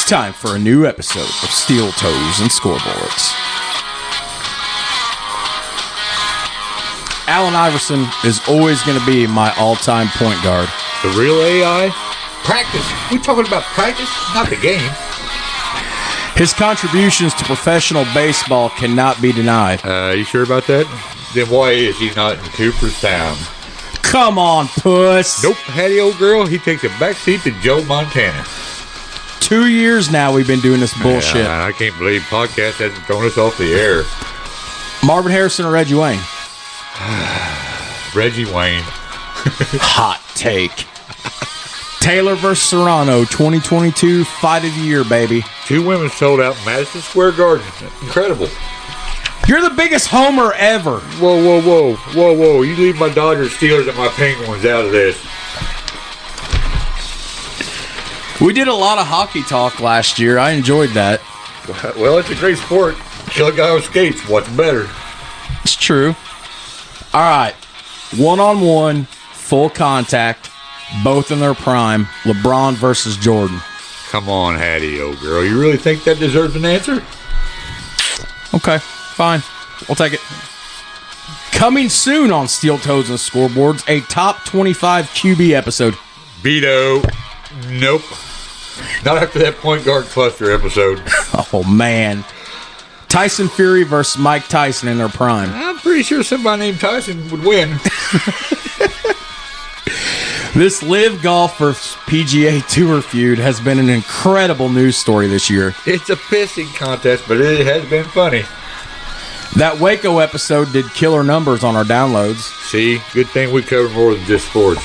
It's time for a new episode of Steel Toes and Scoreboards. Allen Iverson is always going to be my all-time point guard. The real AI? Practice. We're talking about practice, not the game. His contributions to professional baseball cannot be denied. You sure about that? Then why is he not in Cooper's Town? Come on, puss. Nope, Hattie, old girl, he takes a backseat to Joe Montana. 2 years now we've been doing this bullshit. I can't believe podcast hasn't thrown us off the air. Marvin Harrison or Reggie Wayne? Reggie Wayne. Hot take. Taylor versus Serrano, 2022 Fight of the Year, baby. 2 women sold out in Madison Square Garden. Incredible. You're the biggest homer ever. Whoa. You leave my Dodgers, Steelers, and my Penguins out of this. We did a lot of hockey talk last year. I enjoyed that. Well, it's a great sport. Kill a guy with skates. What's better? It's true. All right. One-on-one, full contact, both in their prime. LeBron versus Jordan. Come on, Hattie, old girl. You really think that deserves an answer? Okay, fine. We'll take it. Coming soon on Steel Toes and Scoreboards, a top 25 QB episode. Beto. Nope. Not after that point guard cluster episode. Oh, man. Tyson Fury versus Mike Tyson in their prime. I'm pretty sure somebody named Tyson would win. This Live Golf versus PGA Tour feud has been an incredible news story this year. It's a pissing contest, but it has been funny. That Waco episode did killer numbers on our downloads. See, good thing we cover more than just sports.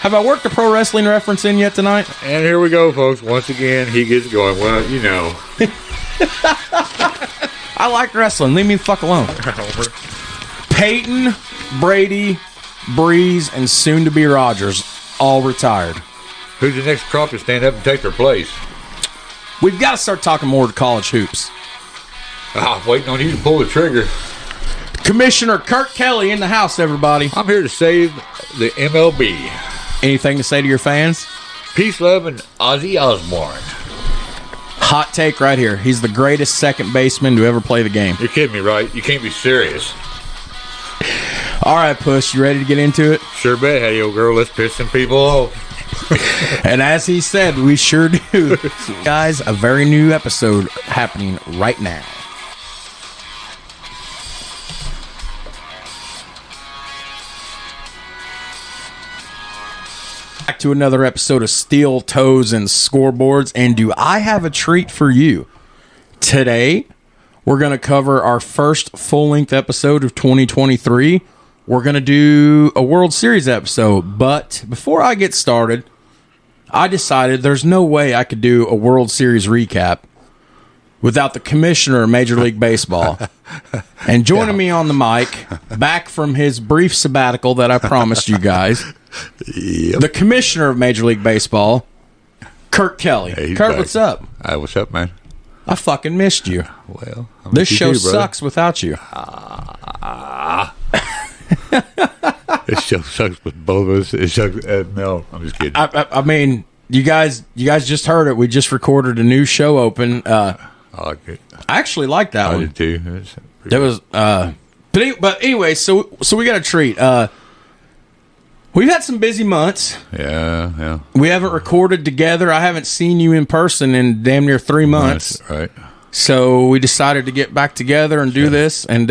Have I worked a pro wrestling reference in yet tonight? And here we go, folks. Once again, he gets going. Well, you know. I like wrestling. Leave me the fuck alone. Peyton, Brady, Breeze, and soon-to-be Rodgers all retired. Who's the next crop to stand up and take their place? We've got to start talking more to college hoops. Waiting on you to pull the trigger. Commissioner Kurt Kelly in the house, everybody. I'm here to save the MLB. Anything to say to your fans? Peace, love, and Ozzy Osbourne. Hot take right here. He's the greatest second baseman to ever play the game. You're kidding me, right? You can't be serious. All right, Puss, you ready to get into it? Sure bet, Hattie, old girl. Let's piss some people off. And as he said, we sure do. Guys, a very new episode happening right now. Back to another episode of Steel Toes and Scoreboards, and do I have a treat for you? Today, we're going to cover our first full-length episode of 2023. We're going to do a World Series episode, but before I get started, I decided there's no way I could do a World Series recap without the commissioner of Major League Baseball. And joining me on the mic, back from his brief sabbatical that I promised you guys, the commissioner of Major League Baseball, Kurt Kelly. Hey, Kurt, back. what's up? Hi, what's up, man? I fucking missed you. Well, This show sucks without you. This show sucks with both of us. It sucks. No, I'm just kidding. I mean, you guys just heard it. We just recorded a new show open. I like it. I actually like that I one. did too. That was but anyway, so we got a treat. We've had some busy months. Yeah. We haven't recorded together. I haven't seen you in person in damn near 3 months. That's right. So we decided to get back together and do this, and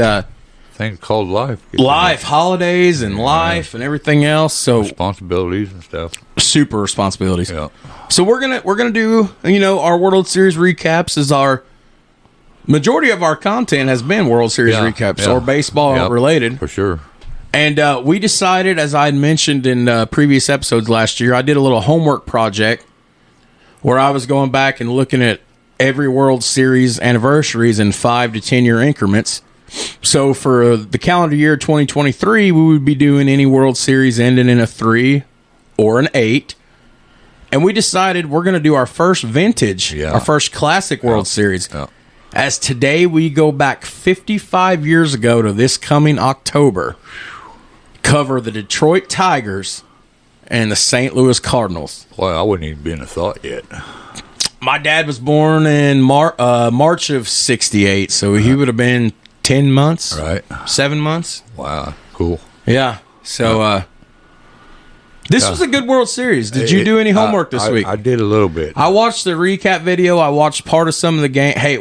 Thing called life. life, holidays, and life, and everything else. So Responsibilities and stuff. super responsibilities. Yeah. So we're gonna do our World Series recaps. Is our majority of our content has been World Series recaps or baseball related For sure. And we decided, as I had mentioned in previous episodes last year, I did a little homework project where I was going back and looking at every World Series anniversaries in 5 to 10 year increments. So for the calendar year 2023, we would be doing any World Series ending in a 3 or an 8. And we decided we're going to do our first vintage, our first classic World Series. Yeah. As today we go back 55 years ago to this coming October, cover the Detroit Tigers and the St. Louis Cardinals. Well, I wouldn't even be in a thought yet. My dad was born in March of 68, so he would have been 10 months. Right. 7 months. Wow. Cool. Yeah. So, this was a good World Series. Did you do any homework this week? I did a little bit. I watched the recap video. I watched part of some of the game. Hey,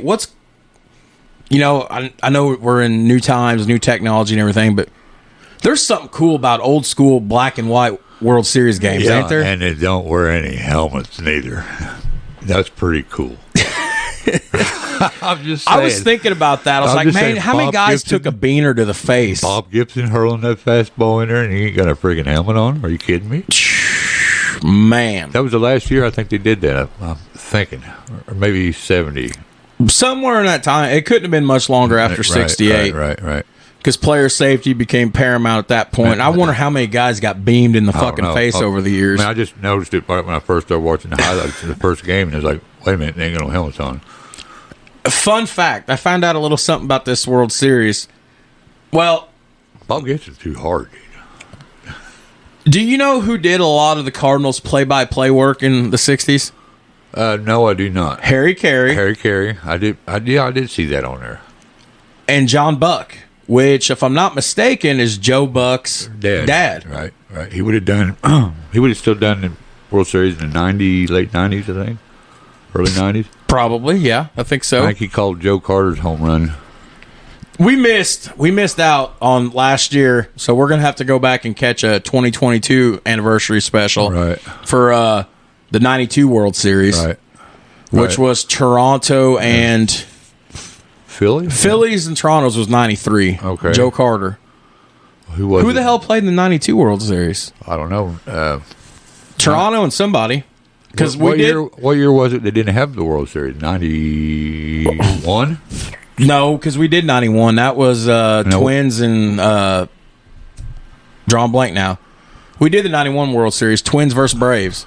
I know we're in new times, new technology and everything, but there's something cool about old school black and white World Series games, ain't there? And they don't wear any helmets neither. That's pretty cool. I'm just saying. I was thinking about that. I was like, man, how many guys took a beaner to the face? Bob Gibson hurling that fastball in there and he ain't got a freaking helmet on? Are you kidding me? Man. That was the last year I think they did that, I'm thinking. Or maybe 70. Somewhere in that time. It couldn't have been much longer after 68. Right. Because player safety became paramount at that point. And I wonder how many guys got beamed in the fucking face over the years. I mean, I just noticed it right when I first started watching the highlights of the first game, and I was like, wait a minute, they ain't got no helmets on. Fun fact, I found out a little something about this World Series. Well, Bob Gibson's too hard, dude. Do you know who did a lot of the Cardinals play-by-play work in the 60s? No, I do not. Harry Carey. Harry Carey. I did see that on there. And John Buck, which, if I'm not mistaken, is Joe Buck's dad. Right. He would have done. He would have still done the World Series in the late '90s, I think, early '90s. Probably, yeah, I think so. I think he called Joe Carter's home run. We missed out on last year, so we're gonna have to go back and catch a 2022 anniversary special for the '92 World Series, which was Toronto and Phillies and Toronto's was '93. Okay, Joe Carter. Who the hell played in the '92 World Series? I don't know. Toronto and somebody. Because what year was it they didn't have the World Series? 91? No, because we did 91. That was Twins and drawing blank now. We did the 91 World Series, Twins versus Braves.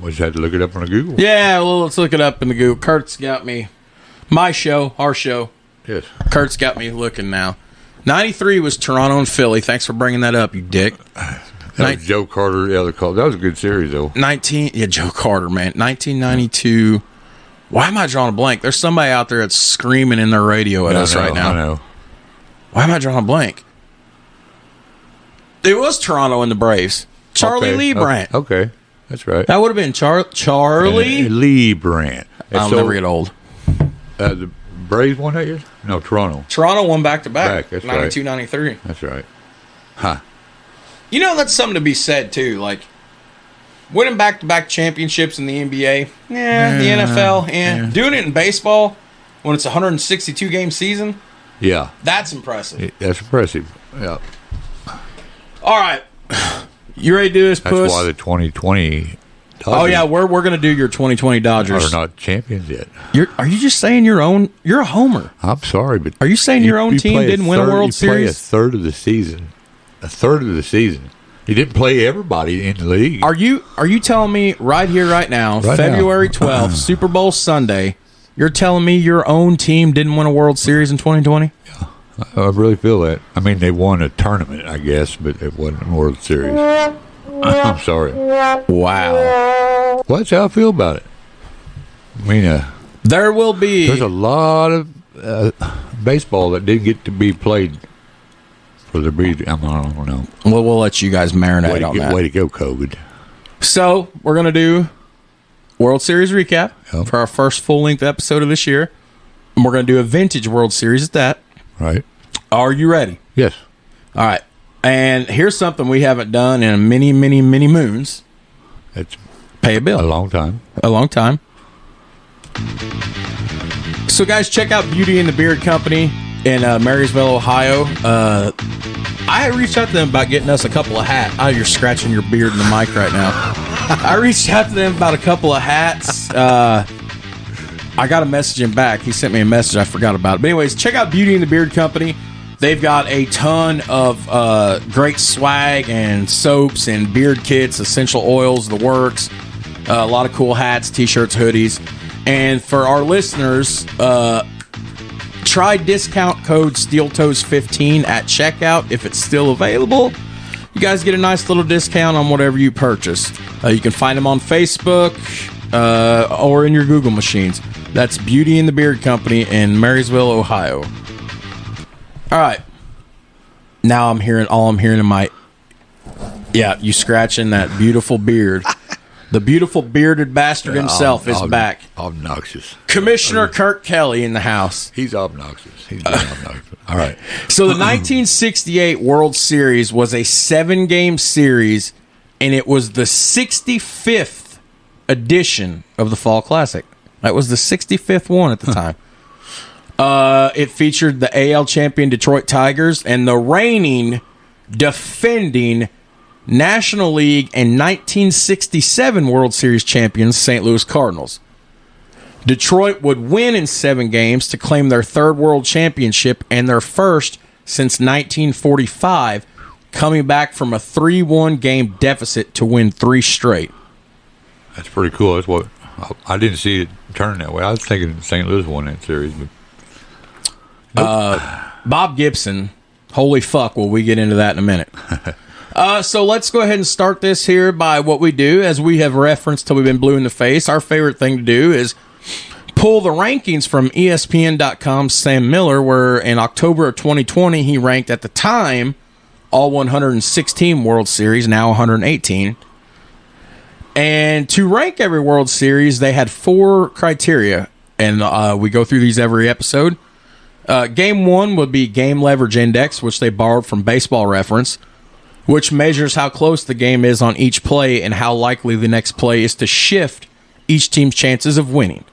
We just had to look it up on the Google. Yeah, well, let's look it up in the Google. Kurt's got me. Our show. Yes. Kurt's got me looking now. 93 was Toronto and Philly. Thanks for bringing that up, you dick. That was Joe Carter. Yeah, that was a good series, though. Joe Carter, man. 1992. Why am I drawing a blank? There's somebody out there that's screaming in their radio at us right now. I know. Why am I drawing a blank? It was Toronto and the Braves. Charlie Lee Brandt. Okay, that's right. That would have been Charlie Lee Brandt. I'll never get old. The Braves won that year? No, Toronto. Toronto won back-to-back. That's 92, right. 93. That's right. Huh. You know, that's something to be said, too. Like, winning back-to-back championships in the NBA, the NFL, doing it in baseball when it's a 162-game season, that's impressive. That's impressive, yeah. All right. You ready to do this, That's puss? why the 2020 Dodgers we're going to do your 2020 Dodgers. are not champions yet. Are you just saying you're a homer? I'm sorry, but are you saying your own team didn't win a World Series? You play a third of the season. He didn't play everybody in the league. Are you telling me right here, right now, February 12th, Super Bowl Sunday, you're telling me your own team didn't win a World Series in 2020? Yeah, I really feel that. I mean, they won a tournament, I guess, but it wasn't a World Series. I'm sorry. Wow. Well, that's how I feel about it. I mean, there's a lot of baseball that didn't get to be played for the breed. I don't know. Well, we'll let you guys marinate on that. Way to go, COVID. So we're gonna do World Series recap for our first full-length episode of this year, and we're gonna do a vintage World Series at that. Right. Are you ready? Yes. All right. And here's something we haven't done in many, many, many moons. It's pay a bill. A long time. So, guys, check out Beauty and the Beard Company in Marysville, Ohio. I reached out to them about getting us a couple of hats. Oh, you're scratching your beard in the mic right now. I reached out to them about a couple of hats. I got a message him back. He sent me a message. I forgot about it. But anyways, check out Beauty and the Beard Company. They've got a ton of great swag and soaps and beard kits, essential oils, the works. A lot of cool hats, t-shirts, hoodies. And for our listeners, try discount code SteelToes15 at checkout if it's still available. You guys get a nice little discount on whatever you purchase. You can find them on Facebook, or in your Google machines. That's Beauty and the Beard Company in Marysville, Ohio. All right. Now I'm hearing in my... Yeah, you scratching that beautiful beard. The beautiful bearded bastard himself is back. Obnoxious. Commissioner Kirk Kelly in the house. He's obnoxious. He's obnoxious. All right. So the 1968 World Series was a 7-game series, and it was the 65th edition of the Fall Classic. That was the 65th one at the time. It featured the AL champion Detroit Tigers and the reigning, defending National League and 1967 World Series champions St. Louis Cardinals. Detroit would win in 7 games to claim their 3rd World Championship and their first since 1945, coming back from a 3-1 game deficit to win 3 straight. That's pretty cool. That's what I didn't see it turn that way. I was thinking St. Louis won that series, but Bob Gibson, holy fuck, will we get into that in a minute. So let's go ahead and start this here by what we do. As we have referenced till we've been blue in the face, our favorite thing to do is pull the rankings from ESPN.com's Sam Miller, where in October of 2020, he ranked at the time all 116 World Series, now 118. And to rank every World Series, they had 4 criteria, and we go through these every episode. Game 1 would be Game Leverage Index, which they borrowed from Baseball Reference, which measures how close the game is on each play and how likely the next play is to shift each team's chances of winning.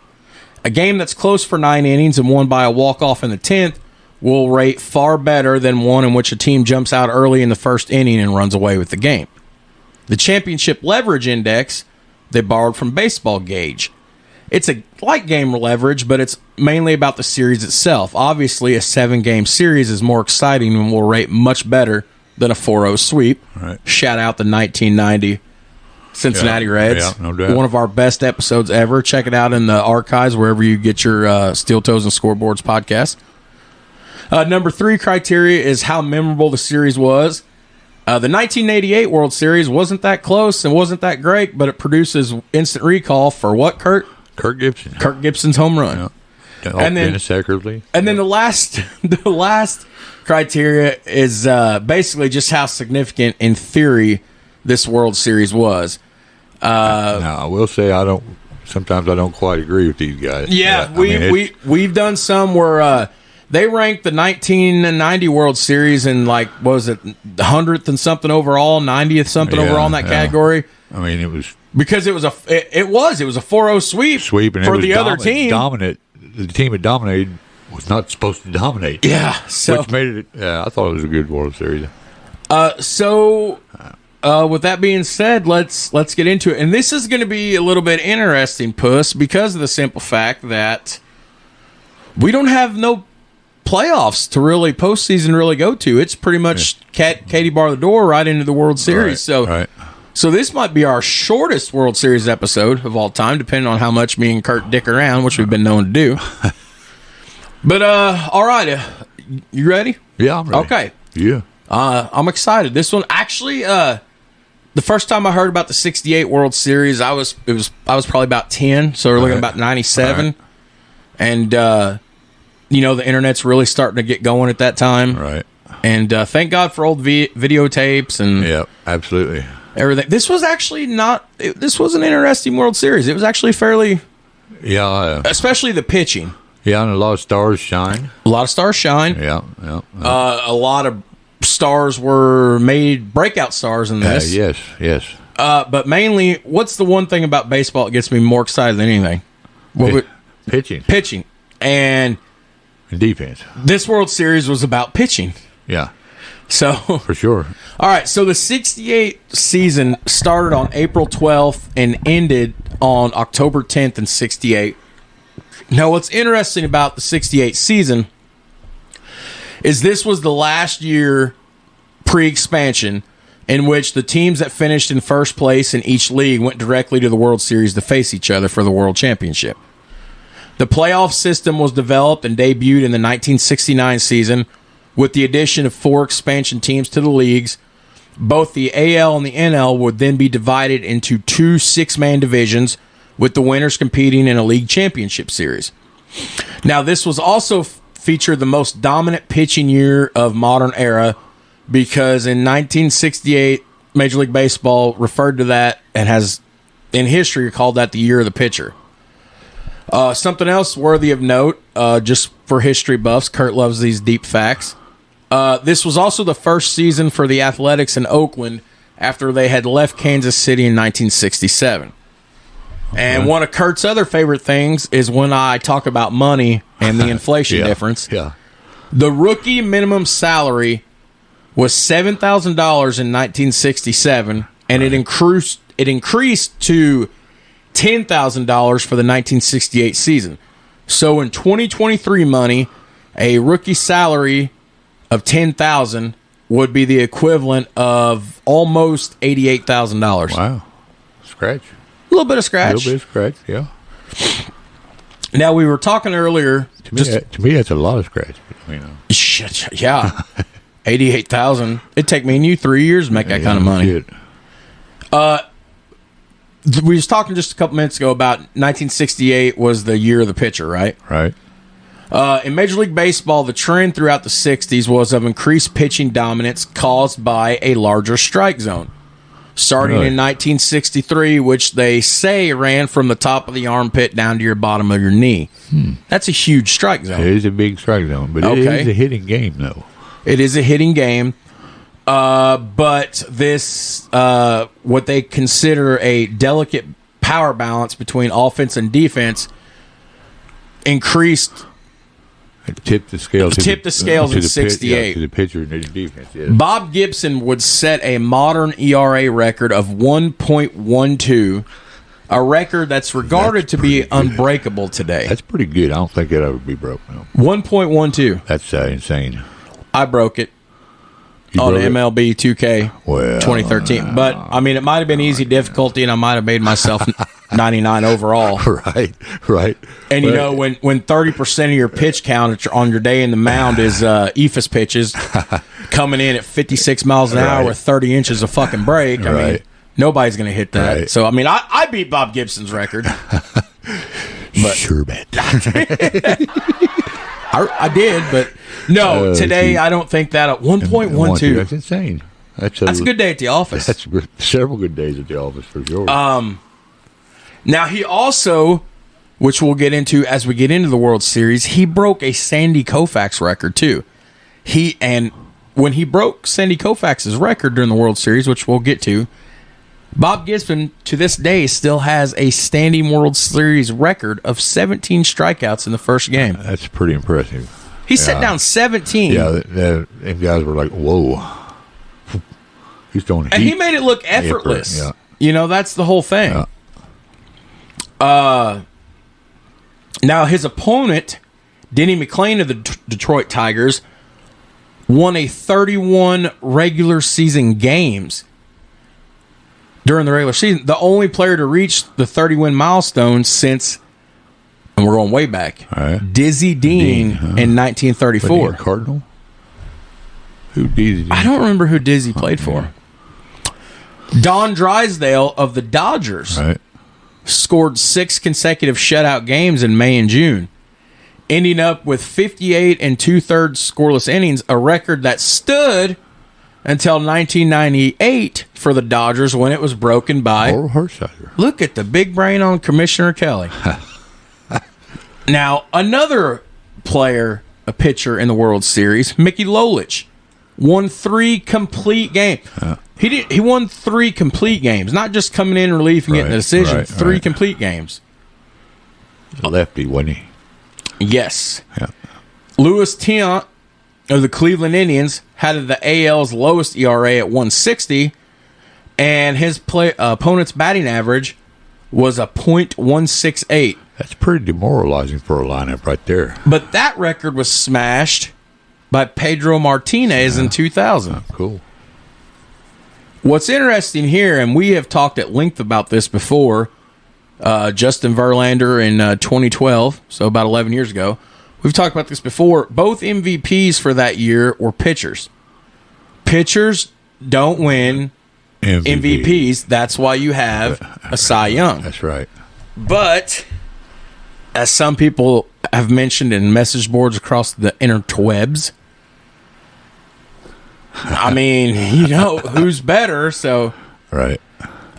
A game that's close for 9 innings and won by a walk-off in the 10th will rate far better than one in which a team jumps out early in the first inning and runs away with the game. The Championship Leverage Index, they borrowed from Baseball Gauge. It's a like game leverage, but it's mainly about the series itself. Obviously, a 7-game series is more exciting and will rate much better than a 4-0 sweep. Right. Shout out the 1990 Cincinnati Reds. Yeah, no doubt. One of our best episodes ever. Check it out in the archives wherever you get your Steel Toes and Scoreboards podcast. Number 3 criteria is how memorable the series was. The 1988 World Series wasn't that close and wasn't that great, but it produces instant recall for what, Kurt? Kirk Gibson. Kirk Gibson's home run. Yeah. And then the last criteria is basically just how significant in theory this World Series was. Now, I will say sometimes I don't quite agree with these guys. Yeah, we've done some where they ranked the 1990 World Series in the 100th and something overall, 90th something overall in that category. I mean, it was because it was a 4-0 sweep and for the other team. Dominant. The team that dominated was not supposed to dominate. Yeah, which made it. Yeah, I thought it was a good World Series. With that being said, let's get into it, and this is going to be a little bit interesting, Puss, because of the simple fact that we don't have no playoffs to really postseason really go to. It's pretty much Katie bar the door right into the World Series. Right. So this might be our shortest World Series episode of all time, depending on how much me and Kurt dick around, which we've been known to do. But all right, you ready? Yeah, I'm ready. Okay. Yeah. I'm excited. This one actually, the first time I heard about the '68 World Series, I was probably about 10, so we're looking at about 97, right. And the internet's really starting to get going at that time, Right. And thank God for old videotapes and absolutely everything. This was actually this was an interesting World Series. It was actually fairly, especially the pitching. Yeah, and a lot of stars shine. A lot of stars shine. Yeah. A lot of stars were made breakout stars in this. Yes. But mainly, what's the one thing about baseball that gets me more excited than anything? Pitching. And defense. This World Series was about pitching. Yeah. So for sure. All right, so the 68 season started on April 12th and ended on October 10th in 68. Now, what's interesting about the 68 season is this was the last year pre-expansion in which the teams that finished in first place in each league went directly to the World Series to face each other for the World Championship. The playoff system was developed and debuted in the 1969 season with the addition of 4 expansion teams to the leagues. Both the AL and the NL would then be divided into 2 6-man divisions, with the winners competing in a league championship series. Now, this was also featured the most dominant pitching year of modern era because in 1968, Major League Baseball referred to that and has, in history, called that the year of the pitcher. Something else worthy of note, just for history buffs, Kurt loves these deep facts. This was also the first season for the Athletics in Oakland after they had left Kansas City in 1967. And one of Kurt's other favorite things is when I talk about money and the inflation difference. Yeah. The rookie minimum salary was $7,000 in 1967, and it increased to $10,000 for the 1968 season. So in 2023 money, a rookie salary of $10,000 would be the equivalent of almost $88,000. Wow. Scratch. A little bit of scratch. A little bit of scratch, yeah. Now, we were talking earlier. To me, that's a lot of scratch. You know. Shit, yeah. $88,000. It'd take me and you 3 years to make that kind of money. We was talking just a couple minutes ago about 1968 was the year of the pitcher, right? Right. In Major League Baseball, the trend throughout the 60s was of increased pitching dominance caused by a larger strike zone. Starting in 1963, which they say ran from the top of the armpit down to your bottom of your knee. That's a huge strike zone. It is a big strike zone, but it is a hitting game, though. It is a hitting game. But this, what they consider a delicate power balance between offense and defense, increased. It tipped the scales. In 68. To the pitcher and the defense. Yes. Bob Gibson would set a modern ERA record of 1.12, a record that's regarded to be unbreakable today. That's pretty good. I don't think that would be broke. No. 1.12. That's insane. I broke it. On MLB 2K 2013. But, I mean, it might have been easy difficulty, and I might have made myself 99 overall. Right. And, you know, when 30% of your pitch count on your day in the mound is eephus pitches coming in at 56 miles an hour with 30 inches of fucking break, I mean, nobody's going to hit that. Right. So, I mean, I beat Bob Gibson's record. But sure bet. I did, but no, today I don't think that at 1.12. That's insane. That's a good day at the office. That's several good days at the office for sure. Now, he also, which we'll get into as we get into the World Series, he broke a Sandy Koufax record, too. And when he broke Sandy Koufax's record during the World Series, which we'll get to, Bob Gibson, to this day, still has a standing World Series record of 17 strikeouts in the first game. That's pretty impressive. He set down 17. Yeah, and guys were like, whoa. He's throwing heat. And he made it look effortless. Yeah. You know, that's the whole thing. Yeah. Now, his opponent, Denny McClain of the Detroit Tigers, won a 31 regular season games during the regular season. The only player to reach the 30-win milestone since, and we're going way back, Dizzy Dean in 1934. Cardinal? Who Dizzy Dean? I don't remember who Dizzy played for. Don Drysdale of the Dodgers scored 6 consecutive shutout games in May and June, ending up with 58 and 2/3 scoreless innings, a record that stood until 1998 for the Dodgers when it was broken by Oral Hershiser. Look at the big brain on Commissioner Kelly. Now, another player, a pitcher in the World Series, Mickey Lolich, won 3 complete games. He won 3 complete games, not just coming in, relief, and getting a decision. 3 complete games. Lefty, wasn't he? Yes. Yeah. Louis Tiant of the Cleveland Indians had the AL's lowest ERA at 160, and his opponent's batting average was a .168. That's pretty demoralizing for a lineup right there. But that record was smashed by Pedro Martinez in 2000. Cool. What's interesting here, and we have talked at length about this before, Justin Verlander in 2012, so about 11 years ago. We've talked about this before. Both MVPs for that year were pitchers. Pitchers don't win MVPs. That's why you have a Cy Young. That's right. But as some people have mentioned in message boards across the interwebs, I mean, who's better? So, right.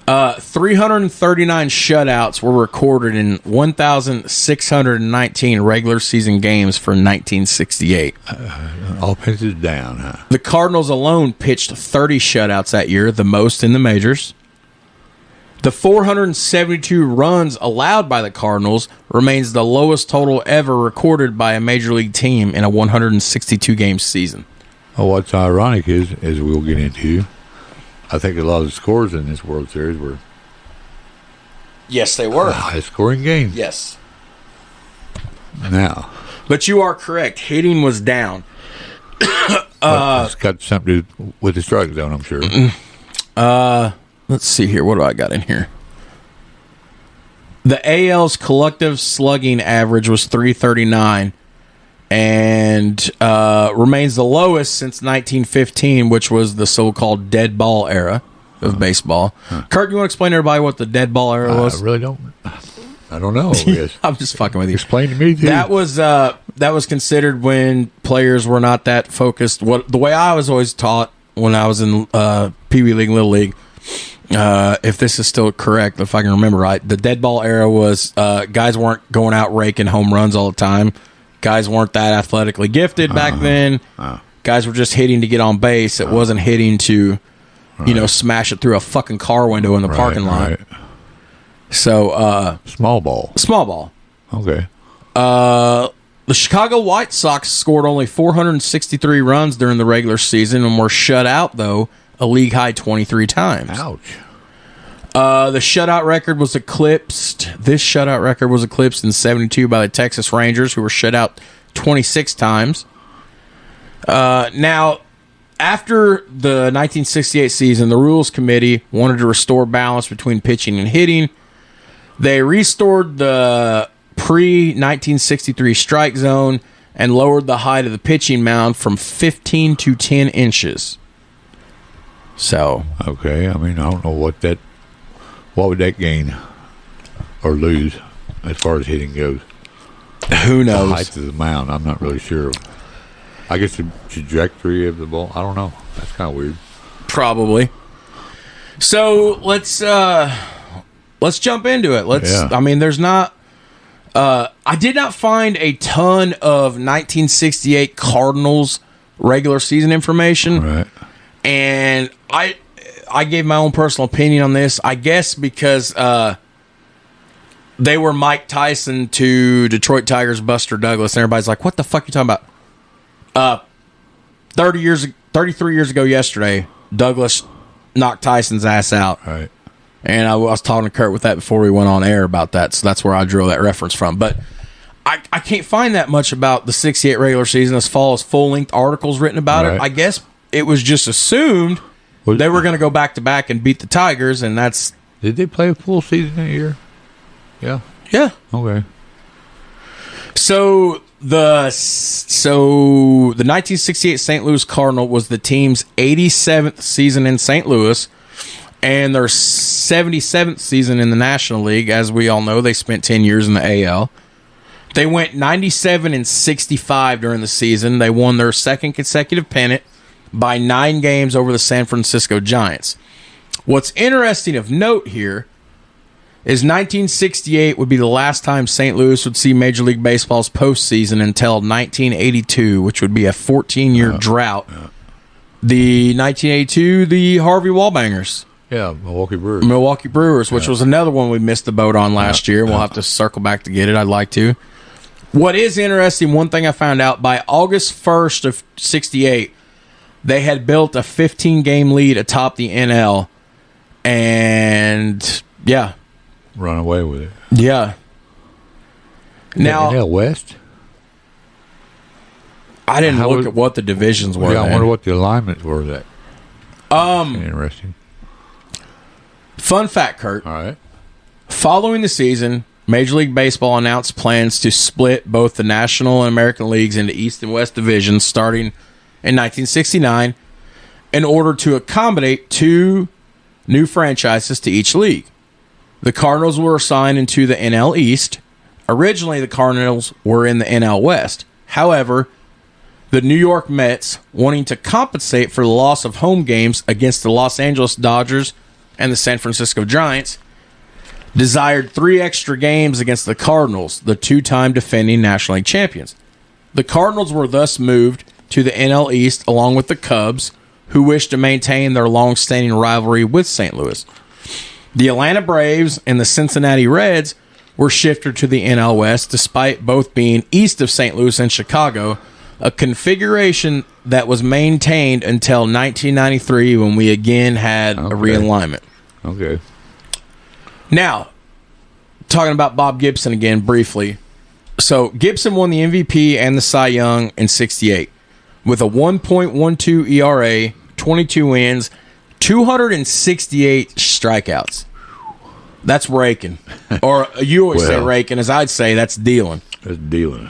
339 shutouts were recorded in 1,619 regular season games for 1968. Offense is down, huh? The Cardinals alone pitched 30 shutouts that year, the most in the majors. The 472 runs allowed by the Cardinals remains the lowest total ever recorded by a major league team in a 162-game season. Well, what's ironic is, as we'll get into, I think a lot of the scores in this World Series were Yes, they were. high-scoring games. Yes. Now. But you are correct. Hitting was down. It's got something to do with the strike zone, I'm sure. Let's see here. What do I got in here? The AL's collective slugging average was 339 and remains the lowest since 1915, which was the so-called dead ball era of baseball. Kurt, you want to explain to everybody what the dead ball era was? I really don't. I don't know. Yes. I'm just fucking with you. Explain to me, too. That was considered when players were not that focused. The way I was always taught when I was in Pee Wee League, Little League, if this is still correct, if I can remember right, the dead ball era was guys weren't going out raking home runs all the time. Guys weren't that athletically gifted back then. Guys were just hitting to get on base. It wasn't hitting to, smash it through a fucking car window in the parking lot. Right. So, small ball. Small ball. Okay. The Chicago White Sox scored only 463 runs during the regular season and were shut out, though, a league-high 23 times. Ouch. The shutout record was eclipsed. This shutout record was eclipsed in 72 by the Texas Rangers, who were shut out 26 times. Now, after the 1968 season, the Rules Committee wanted to restore balance between pitching and hitting. They restored the pre-1963 strike zone and lowered the height of the pitching mound from 15 to 10 inches. So, okay, I mean, I don't know what would that gain or lose as far as hitting goes. Who knows? The height of the mound, I'm not really sure. I guess the trajectory of the ball, I don't know. That's kind of weird. Probably. So let's jump into it. I mean, there's not. I did not find a ton of 1968 Cardinals regular season information. Right. And I gave my own personal opinion on this, I guess because they were Mike Tyson to Detroit Tigers Buster Douglas, and everybody's like, what the fuck are you talking about? 33 years ago yesterday, Douglas knocked Tyson's ass out. Right. And I was talking to Kurt with that before we went on air about that, so that's where I drew that reference from. But I can't find that much about the 68 regular season as far as full-length articles written about it. I guess it was just assumed they were going to go back-to-back and beat the Tigers, and that's... Did they play a full season that year? Yeah. Yeah. Okay. So the 1968 St. Louis Cardinal was the team's 87th season in St. Louis and their 77th season in the National League. As we all know, they spent 10 years in the AL. They went 97-65 during the season. They won their second consecutive pennant by 9 games over the San Francisco Giants. What's interesting of note here is 1968 would be the last time St. Louis would see Major League Baseball's postseason until 1982, which would be a 14-year drought. The 1982, the Harvey Wallbangers. Yeah, Milwaukee Brewers. Which was another one we missed the boat on last year. We'll have to circle back to get it. I'd like to. What is interesting, one thing I found out, by August 1st of 68, they had built a 15-game lead atop the NL. And, yeah. Run away with it. Yeah. Now, NL West? I didn't look at what the divisions were. Yeah, I wonder what the alignments were that. Interesting. Fun fact, Kurt. All right. Following the season, Major League Baseball announced plans to split both the National and American Leagues into East and West divisions starting in 1969 in order to accommodate 2 new franchises to each league. The Cardinals were assigned into the NL East. Originally, the Cardinals were in the NL West. However, the New York Mets, wanting to compensate for the loss of home games against the Los Angeles Dodgers and the San Francisco Giants, desired 3 extra games against the Cardinals, the 2-time defending National League champions. The Cardinals were thus moved to the NL East along with the Cubs, who wished to maintain their long-standing rivalry with St. Louis. The Atlanta Braves and the Cincinnati Reds were shifted to the NL West, despite both being east of St. Louis and Chicago, a configuration that was maintained until 1993 when we again had a realignment. Okay. Now, talking about Bob Gibson again briefly. So, Gibson won the MVP and the Cy Young in 68 with a 1.12 ERA, 22 wins, 268 strikeouts. That's raking. Or you always say raking, as I'd say, that's dealing. That's dealing.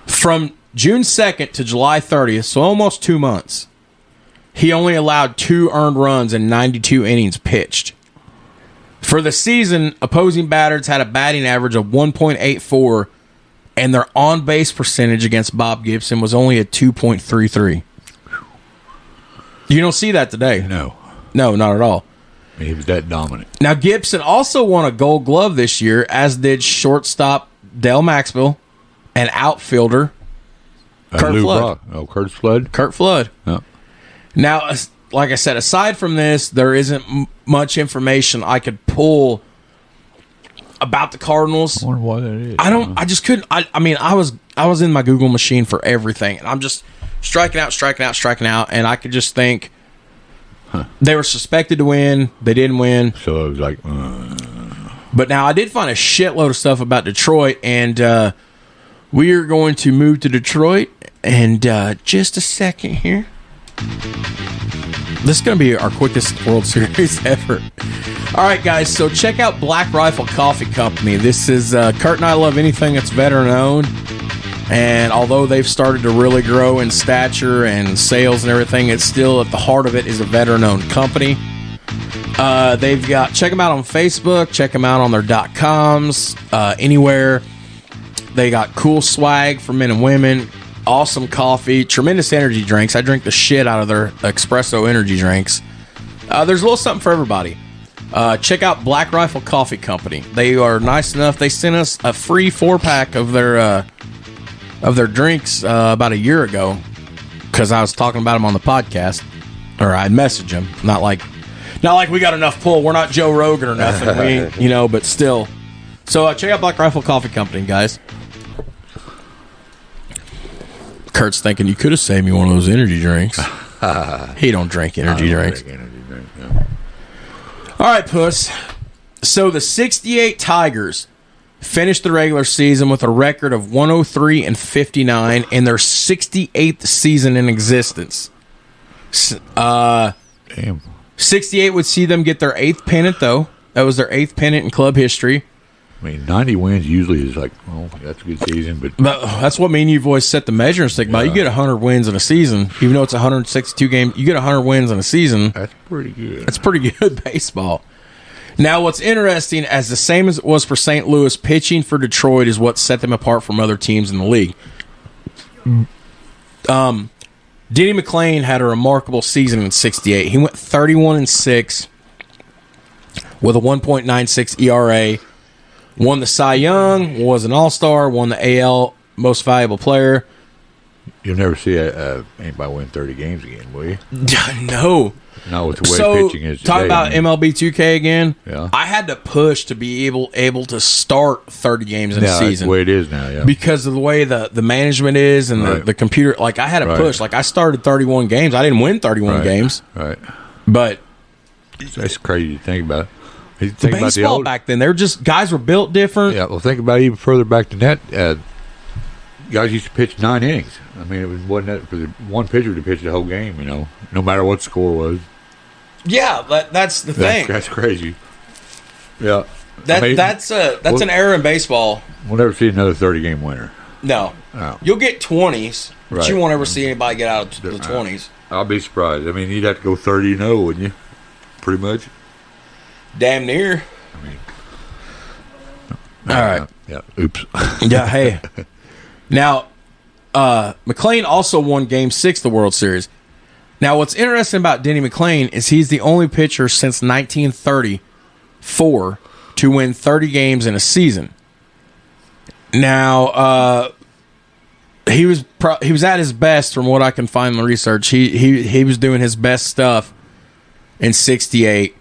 From June 2nd to July 30th, so almost 2 months, he only allowed 2 earned runs in 92 innings pitched. For the season, opposing batters had a batting average of 1.84, and their on-base percentage against Bob Gibson was only a 2.33. You don't see that today. No, not at all. He was that dominant. Now, Gibson also won a Gold Glove this year, as did shortstop Dale Maxwell and outfielder Kurt Flood. Kurt Flood? Kurt Flood. Oh. Now, like I said, aside from this, there isn't much information I could pull about the Cardinals. I wonder why that is. I just couldn't. I mean, I was in my Google machine for everything, and I'm just striking out, and I could just think they were suspected to win. They didn't win. So it was like... But now I did find a shitload of stuff about Detroit, and we are going to move to Detroit in just a second here. This is going to be our quickest World Series ever. All right, guys, so check out Black Rifle Coffee Company. This is Kurt and I love anything that's veteran-owned, and although they've started to really grow in stature and sales and everything, it's still at the heart of it is a veteran-owned company. They've got, check them out on Facebook, check them out on their .coms, anywhere. They got cool swag for men and women, awesome coffee, tremendous energy drinks. I drink the shit out of their espresso energy drinks. There's a little something for everybody. Check out Black Rifle Coffee Company. They are nice enough. They sent us a free 4-pack of their drinks about a year ago because I was talking about them on the podcast, or I'd message them. Not like we got enough pull. We're not Joe Rogan or nothing. But still. So check out Black Rifle Coffee Company, guys. Kurt's thinking you could have saved me one of those energy drinks. He don't drink energy drinks. All right, Puss. So the 68 Tigers finished the regular season with a record of 103-59 in their 68th season in existence. Damn. 68 would see them get their 8th pennant, though. That was their 8th pennant in club history. I mean, 90 wins usually is like, oh, that's a good season. But that's what me and you've always set the measuring stick by. You get 100 wins in a season, even though it's 162 games. You get 100 wins in a season. That's pretty good. That's pretty good baseball. Now, what's interesting, as the same as it was for St. Louis, pitching for Detroit is what set them apart from other teams in the league. Denny McLain had a remarkable season in 68. He went 31-6 with a 1.96 ERA. Won the Cy Young, was an All-Star, won the AL Most Valuable Player. You'll never see anybody win 30 games again, will you? No. Not with the way pitching is today. Talk about MLB 2K again. Yeah. I had to push to be able to start 30 games in a season. That's the way it is now, yeah. Because of the way the management is and the computer. Like, I had to push. Like, I started 31 games. I didn't win 31 games. Right. But that's crazy to think about. The baseball back then, guys were built different. Yeah, well, think about it even further back than that. Guys used to pitch 9 innings. I mean, it wasn't that for the one pitcher to pitch the whole game, no matter what the score was. Yeah, that's the thing. That's crazy. Yeah. That's an error in baseball. We'll never see another 30-game winner. No. You'll get 20s, but you won't ever see anybody get out of the 20s. I'll be surprised. I mean, you'd have to go 30-0, wouldn't you? Pretty much. Damn near. I mean, All right. Yeah. Oops. Yeah, hey. Now, McClain also won Game 6 of the World Series. Now, what's interesting about Denny McClain is he's the only pitcher since 1934 to win 30 games in a season. Now, he was at his best from what I can find in the research. He was doing his best stuff in 68.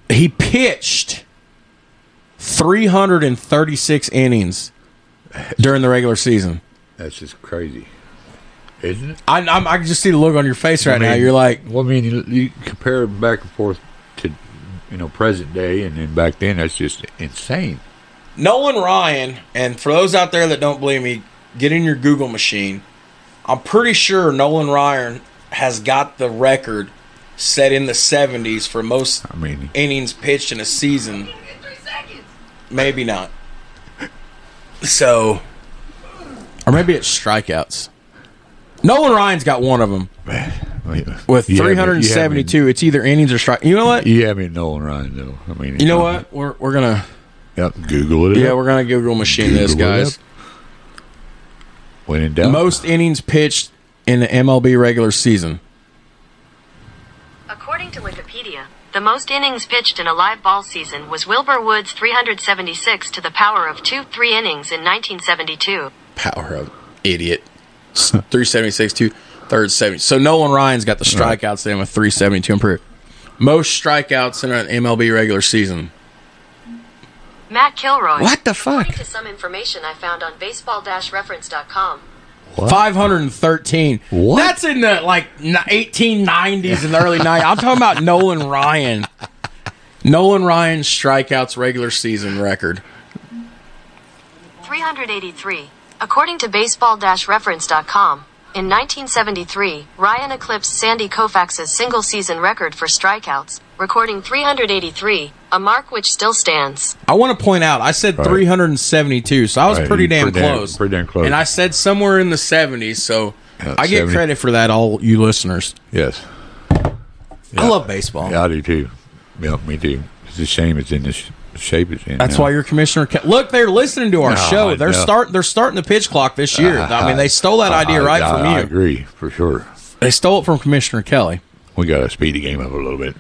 He pitched 336 innings during the regular season. That's just crazy, isn't it? I can just see the look on your face right now. You're like, well, I mean, you compare back and forth to, present day, and then back then, that's just insane. Nolan Ryan, and for those out there that don't believe me, get in your Google machine. I'm pretty sure Nolan Ryan has got the record set in the 70s for most innings pitched in a season. Maybe not. So, or maybe it's strikeouts. Nolan Ryan's got one of them. With 372, it's either innings or strike. You know what? Yeah, Nolan Ryan, though. You know what? We're going to... Yep, Google it. Yeah, we're going to Google machine this, guys. When in doubt. Most innings pitched in the MLB regular season. According to Wikipedia, the most innings pitched in a live ball season was Wilbur Wood's 376 to the power of 2-3 innings in 1972. Power of idiot. 376 to third 70. So Nolan Ryan's got the strikeouts then with 372 improved. Most strikeouts in an MLB regular season. Matt Kilroy. What the fuck? According to some information I found on baseball-reference.com. What? 513. What? That's in the 1890s and the early 90s. I'm talking about Nolan Ryan. Nolan Ryan's strikeouts regular season record. 383. According to baseball-reference.com, in 1973, Ryan eclipsed Sandy Koufax's single-season record for strikeouts, recording 383, a mark which still stands. I want to point out, I said 372, so I was pretty damn close. Pretty damn close. And I said somewhere in the 70s, so I get 70. credit for that, all you listeners. Yes. I love baseball. Yeah, I do too. Yeah, me too. It's a shame it's in this shape it's in. That's now. why you're Commissioner. Look, they're listening to our show. They're starting the pitch clock this year. They stole that idea from you. I agree for sure. They stole it from Commissioner Kelly. We got to speed the game up a little bit.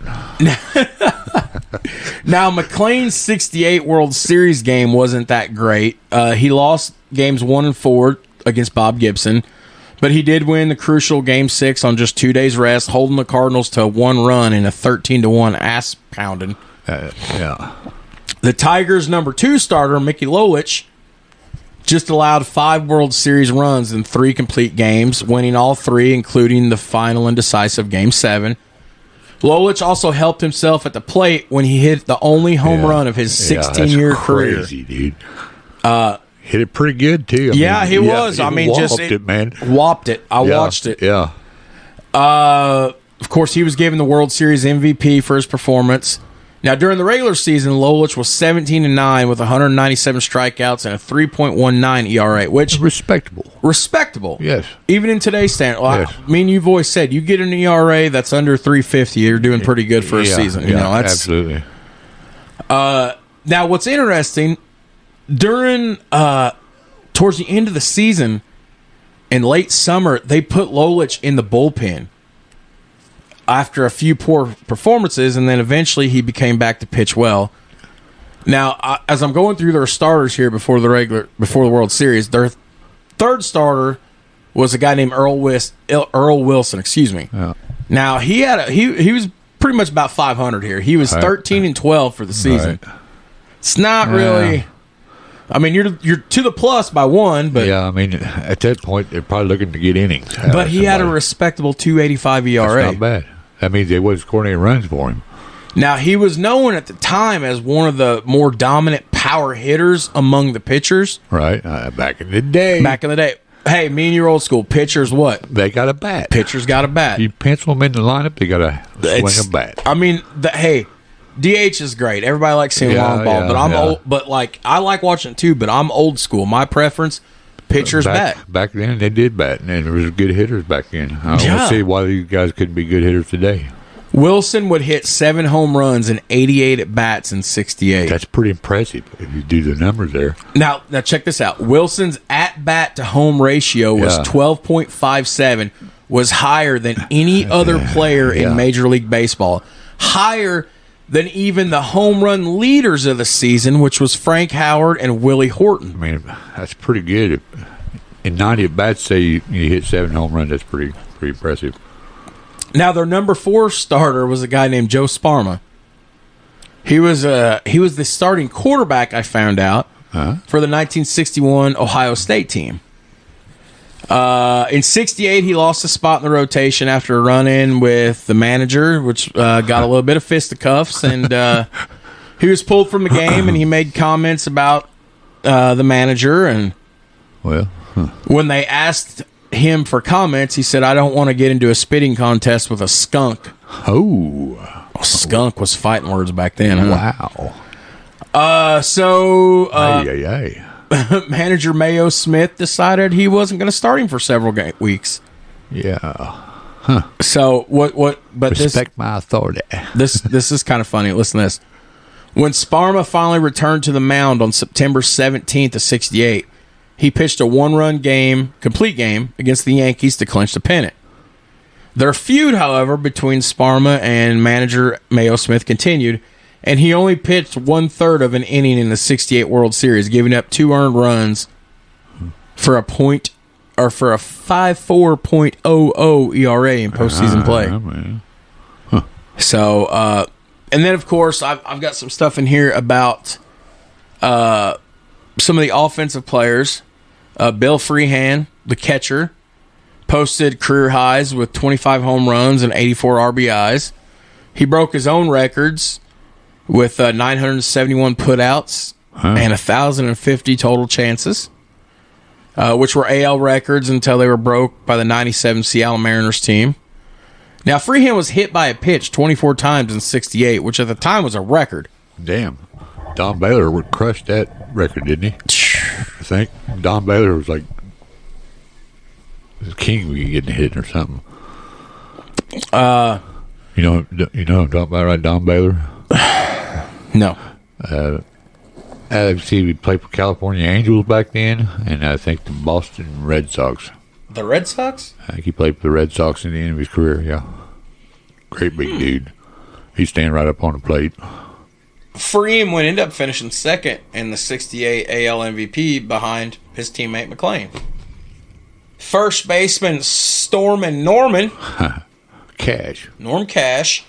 Now, McClain's 68 World Series game wasn't that great. He lost games 1 and 4 against Bob Gibson, but he did win the crucial Game 6 on just 2 days rest, holding the Cardinals to 1 run in a 13-1 ass pounding. Yeah. The Tigers' number 2 starter, Mickey Lolich, just allowed 5 World Series runs in 3 complete games, winning all 3, including the final and decisive Game 7. Lolich also helped himself at the plate when he hit the only home run of his 16-year career. Crazy, dude. Hit it pretty good, too. He was. He whopped it, man. Whopped it. I watched it. Yeah. Of course, he was given the World Series MVP for his performance. Now, during the regular season, Lolich was 17-9 with 197 strikeouts and a 3.19 ERA, which respectable. Yes. Even in today's standard. Yes. I mean, you've always said you get an ERA that's under 350, you're doing pretty good for a season. Absolutely. Now, what's interesting, towards the end of the season, in late summer, they put Lolich in the bullpen after a few poor performances, and then eventually he became back to pitch well. Now, as I'm going through their starters here before the World Series, their third starter was a guy named Earl Wilson. Excuse me. Yeah. Now he was pretty much about 500 here. He was 13-12 for the season. Right. It's not really. I mean, you're to the plus by 1, but at that point they're probably looking to get innings. But he had a respectable 2.85 ERA. That's not bad. That means they wasn't scoring any runs for him. Now, he was known at the time as one of the more dominant power hitters among the pitchers. Right. Back in the day. Hey, me and your old school pitchers, what? They got a bat. Pitchers got a bat. You pencil them in the lineup, they got to swing a bat. I mean, DH is great. Everybody likes seeing long ball, but I'm old. But I like watching it too. But I'm old school. My preference, pitchers bat. Back then, they did bat, and there was good hitters back then. I don't see why these guys couldn't be good hitters today. Wilson would hit 7 home runs and 88 at-bats in 68. That's pretty impressive if you do the numbers there. Now check this out. Wilson's at-bat to home ratio was 12.57, was higher than any other player in Major League Baseball. Higher than even the home run leaders of the season, which was Frank Howard and Willie Horton. I mean, that's pretty good. In 90 at-bats, say you hit 7 home runs, that's pretty impressive. Now, their number 4 starter was a guy named Joe Sparma. He was the starting quarterback, I found out, for the 1961 Ohio State team. In 68, he lost a spot in the rotation after a run-in with the manager, which got a little bit of fisticuffs, and he was pulled from the game, and he made comments about the manager. And when they asked him for comments, he said, "I don't want to get into a spitting contest with a skunk." Oh, skunk was fighting words back then. Huh? Wow. Manager Mayo Smith decided he wasn't going to start him for several weeks. Yeah. Huh. So what? But respect my authority. This is kind of funny. Listen to this. When Sparma finally returned to the mound on September 17th of 68. He pitched a 1-run complete game against the Yankees to clinch the pennant. Their feud, however, between Sparma and manager Mayo Smith continued, and he only pitched 1/3 of an inning in the 68 World Series, giving up 2 earned runs for a 5.40 ERA in postseason play. So, and then of course I've got some stuff in here about some of the offensive players. Bill Freehan, the catcher, posted career highs with 25 home runs and 84 RBIs. He broke his own records with 971 putouts and 1,050 total chances, which were AL records until they were broke by the 97 Seattle Mariners team. Now, Freehan was hit by a pitch 24 times in 68, which at the time was a record. Damn. Don Baylor would crush that record, didn't he? I think Don Baylor was like the king we getting hit or something. You know I'm talking about, right? Don Baylor? No. See, we played for California Angels back then, and I think the Boston Red Sox. The Red Sox? I think he played for the Red Sox in the end of his career, yeah. Great big dude. He's standing right up on the plate. Freeman would end up finishing second in the 68 AL MVP behind his teammate McClain. First baseman Stormin Norman. Cash. Norm Cash.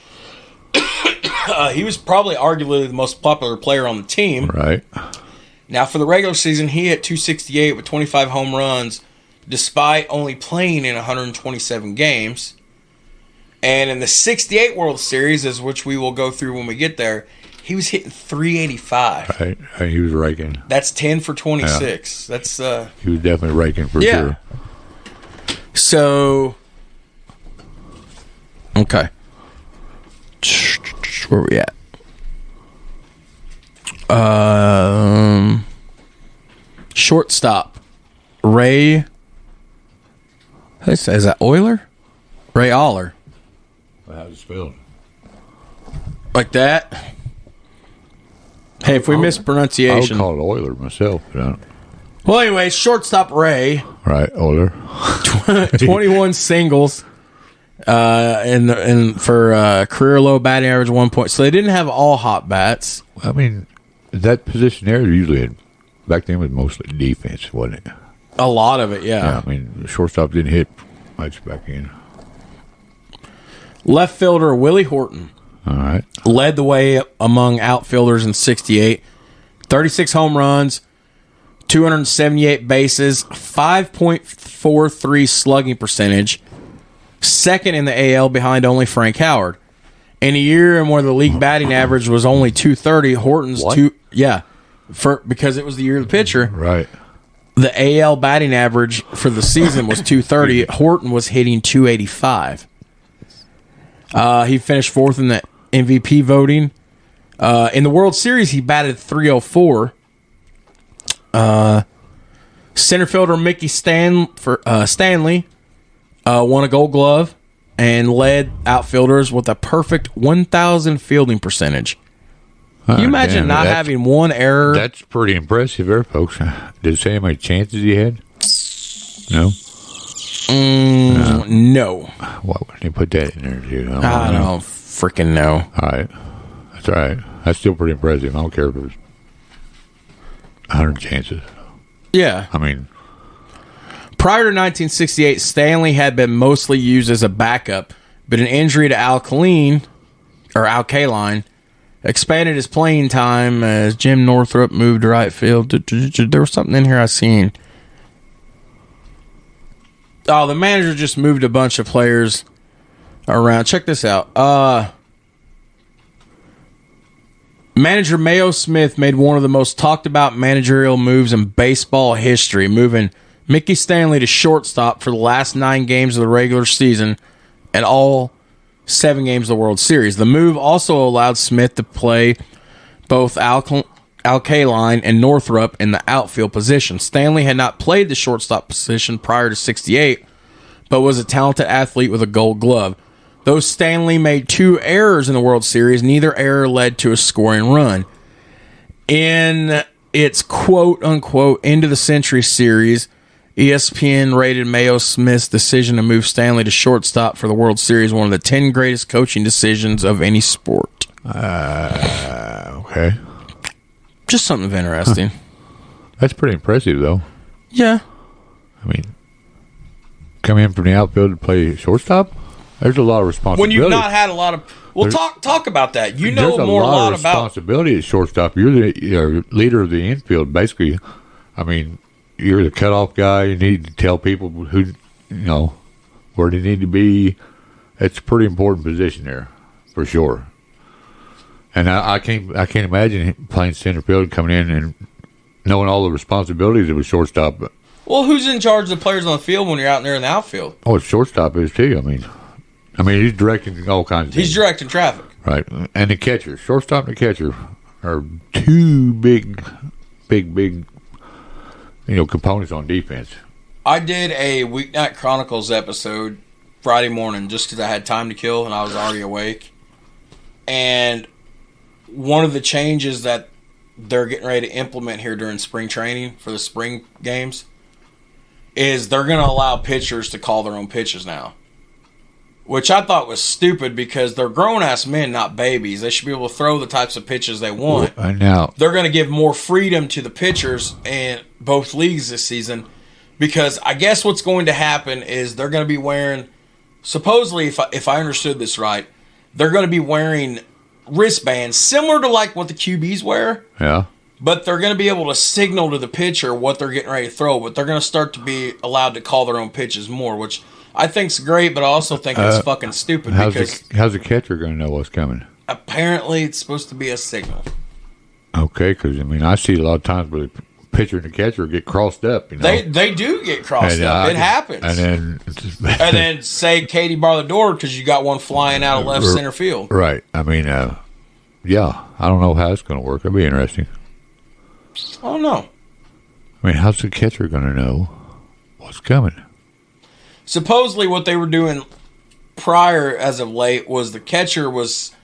He was probably arguably the most popular player on the team. Right. Now, for the regular season, he hit .268 with 25 home runs, despite only playing in 127 games. And in the 68 World Series, as which we will go through when we get there, he was hitting .385. Right. He was raking. That's 10 for 26. Yeah. That's he was definitely raking for sure. So, okay. Where are we at? Shortstop. Ray. Is that Euler? Ray Aller. How's it spelled? Like that? Hey, if we mispronunciation. I would call it Euler myself. Well, anyway, shortstop Ray. Right, Euler. 21 singles. And for career low batting average 1 point. So they didn't have all hot bats. I mean, that position there usually back then was mostly defense, wasn't it? A lot of it, yeah. I mean, the shortstop didn't hit much back in. Left fielder Willie Horton. All right. Led the way among outfielders in 68. 36 home runs, 278 bases, 5.43 slugging percentage. Second in the AL behind only Frank Howard. In a year where the league batting average was only .230, Horton's because it was the year of the pitcher. Right. The AL batting average for the season was .230. Horton was hitting .285. He finished fourth in the MVP voting. In the World Series, he batted .304. Center fielder Mickey Stanley won a Gold Glove and led outfielders with a perfect 1,000 fielding percentage. Can you imagine not having one error? That's pretty impressive there, folks. Did it say how many chances he had? No? No. Why wouldn't he put that in there, dude? I don't freaking know. All right. That's all right. That's still pretty impressive. I don't care if it was 100 chances. Yeah. I mean, prior to 1968, Stanley had been mostly used as a backup, but an injury to Alkaline expanded his playing time as Jim Northrup moved to right field. There was something in here I seen. Oh, the manager just moved a bunch of players around. Check this out. Manager Mayo Smith made one of the most talked about managerial moves in baseball history, moving Mickey Stanley to shortstop for the last 9 games of the regular season and all 7 games of the World Series. The move also allowed Smith to play both Alkaline and Northrup in the outfield position. Stanley had not played the shortstop position prior to 68, but was a talented athlete with a gold glove. Though Stanley made 2 errors in the World Series, neither error led to a scoring run. In its quote-unquote end-of-the-century series, ESPN rated Mayo Smith's decision to move Stanley to shortstop for the World Series one of the 10 greatest coaching decisions of any sport. okay. Just something interesting. Huh. That's pretty impressive, though. Yeah. I mean, come in from the outfield to play shortstop? There's a lot of responsibility. When you've not had a lot of... Well, talk about that. You know a lot about responsibility at shortstop. You're the leader of the infield, basically. I mean, you're the cutoff guy. You need to tell people who, where they need to be. It's a pretty important position there, for sure. And I can't imagine him playing center field, coming in and knowing all the responsibilities of a shortstop. Well, who's in charge of the players on the field when you're out there in the outfield? Oh, shortstop is too. I mean, he's directing all kinds of things. He's directing traffic. Right. And the catcher, shortstop and the catcher are 2 big components on defense. I did a Weeknight Chronicles episode Friday morning just because I had time to kill and I was already awake. And one of the changes that they're getting ready to implement here during spring training for the spring games is they're going to allow pitchers to call their own pitches now. Which I thought was stupid because they're grown-ass men, not babies. They should be able to throw the types of pitches they want. Now, they're going to give more freedom to the pitchers in both leagues this season because I guess what's going to happen is they're going to be wearing, supposedly, if I understood this right, they're going to be wearing wristbands similar to like what the QBs wear. Yeah. But they're going to be able to signal to the pitcher what they're getting ready to throw, but they're going to start to be allowed to call their own pitches more, which I think's great, but I also think it's fucking stupid because how's the catcher going to know what's coming? Apparently, it's supposed to be a signal. Okay, because I see a lot of times where the pitcher and the catcher get crossed up. They do get crossed up. It happens. And then say Katie bar the door because you got one flying out of left center field. Right. I don't know how it's going to work. It'll be interesting. I don't know. How's the catcher going to know what's coming? Supposedly what they were doing prior as of late was the catcher was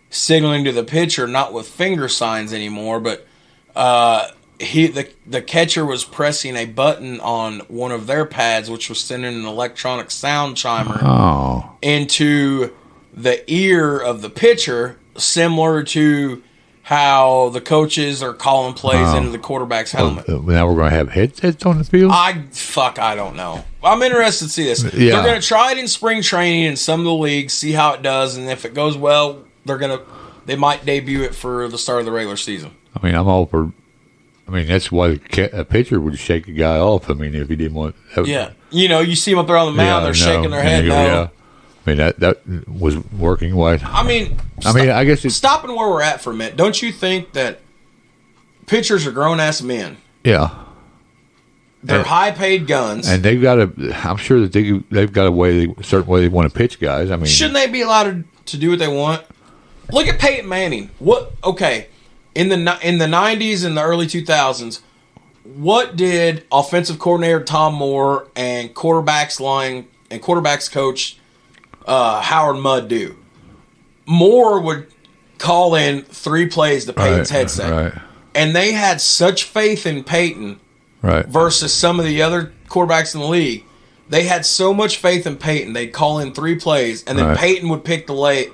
signaling to the pitcher not with finger signs anymore, but the catcher was pressing a button on one of their pads, which was sending an electronic sound chimer into the ear of the pitcher, similar to how the coaches are calling plays into the quarterback's helmet. Now we're going to have headsets on the field? I don't know. I'm interested to see this. Yeah. They're going to try it in spring training in some of the leagues, see how it does, and if it goes well, they might debut it for the start of the regular season. I'm all for. That's why a pitcher would shake a guy off. If he didn't want. Yeah, you see them up there on the mound, they're shaking their head. No. Yeah. That was working. Why? I guess it's stopping where we're at for a minute. Don't you think that pitchers are grown ass men? Yeah. They're high-paid guns, and they've got I'm sure that they've got a certain way they want to pitch guys. Shouldn't they be allowed to do what they want? Look at Peyton Manning. In the 90s and the early 2000s, what did offensive coordinator Tom Moore and quarterbacks coach Howard Mudd do? Moore would call in 3 plays to Peyton's headset. Right. And they had such faith in Peyton versus some of the other quarterbacks in the league. They had so much faith in Peyton, they'd call in 3 plays, and then Peyton would pick the play.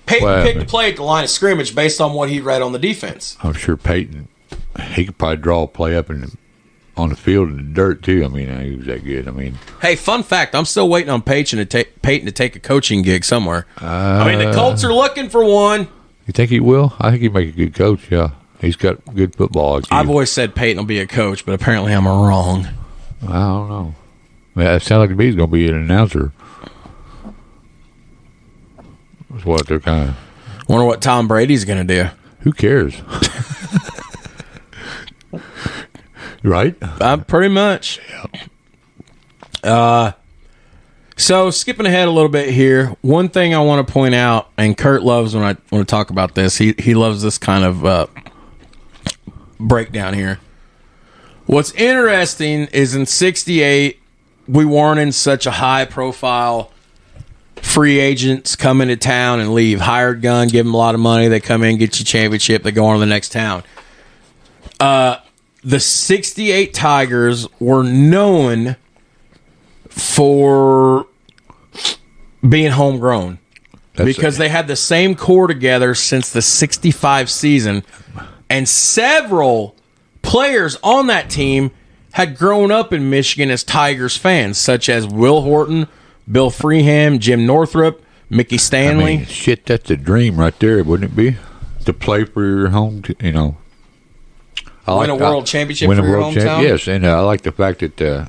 Peyton picked the play at the line of scrimmage based on what he read on the defense. I'm sure Peyton, he could probably draw a play up on the field in the dirt too. I mean, he was that good. I mean, hey, fun fact: I'm still waiting on Peyton to take a coaching gig somewhere. The Colts are looking for one. You think he will? I think he'd make a good coach. Yeah, he's got good football IQ. I've always said Peyton will be a coach, but apparently I'm wrong. I don't know. It sounds like he's going to be an announcer. That's what they're kind of. Wonder what Tom Brady's going to do. Who cares? Right? Pretty much. Yeah. So skipping ahead a little bit here, one thing I want to point out, and Kurt loves when I want to talk about this. He loves this kind of breakdown here. What's interesting is in '68, we weren't in such a high profile. Free agents come into town and leave. Hired gun, give them a lot of money. They come in, get you championship. They go on to the next town. The '68 Tigers were known for being homegrown because they had the same core together since the '65 season, and several players on that team had grown up in Michigan as Tigers fans, such as Will Horton, Bill Freeham, Jim Northrup, Mickey Stanley. I mean, shit, that's a dream right there, wouldn't it be? To play for your home, win a world championship for your hometown? Yes, and I like the fact that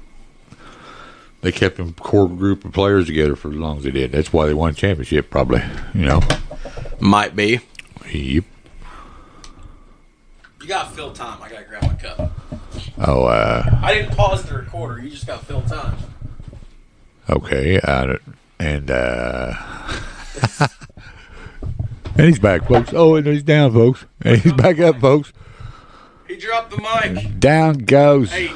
they kept a core group of players together for as long as they did. That's why they won a championship, probably, Might be. Yep. You got to fill time. I got to grab my cup. Oh, I didn't pause the recorder. You just got to fill time. Okay, and he's back, folks. Oh, and he's down, folks. And he's back up, folks. He dropped the mic. Down goes. Hey,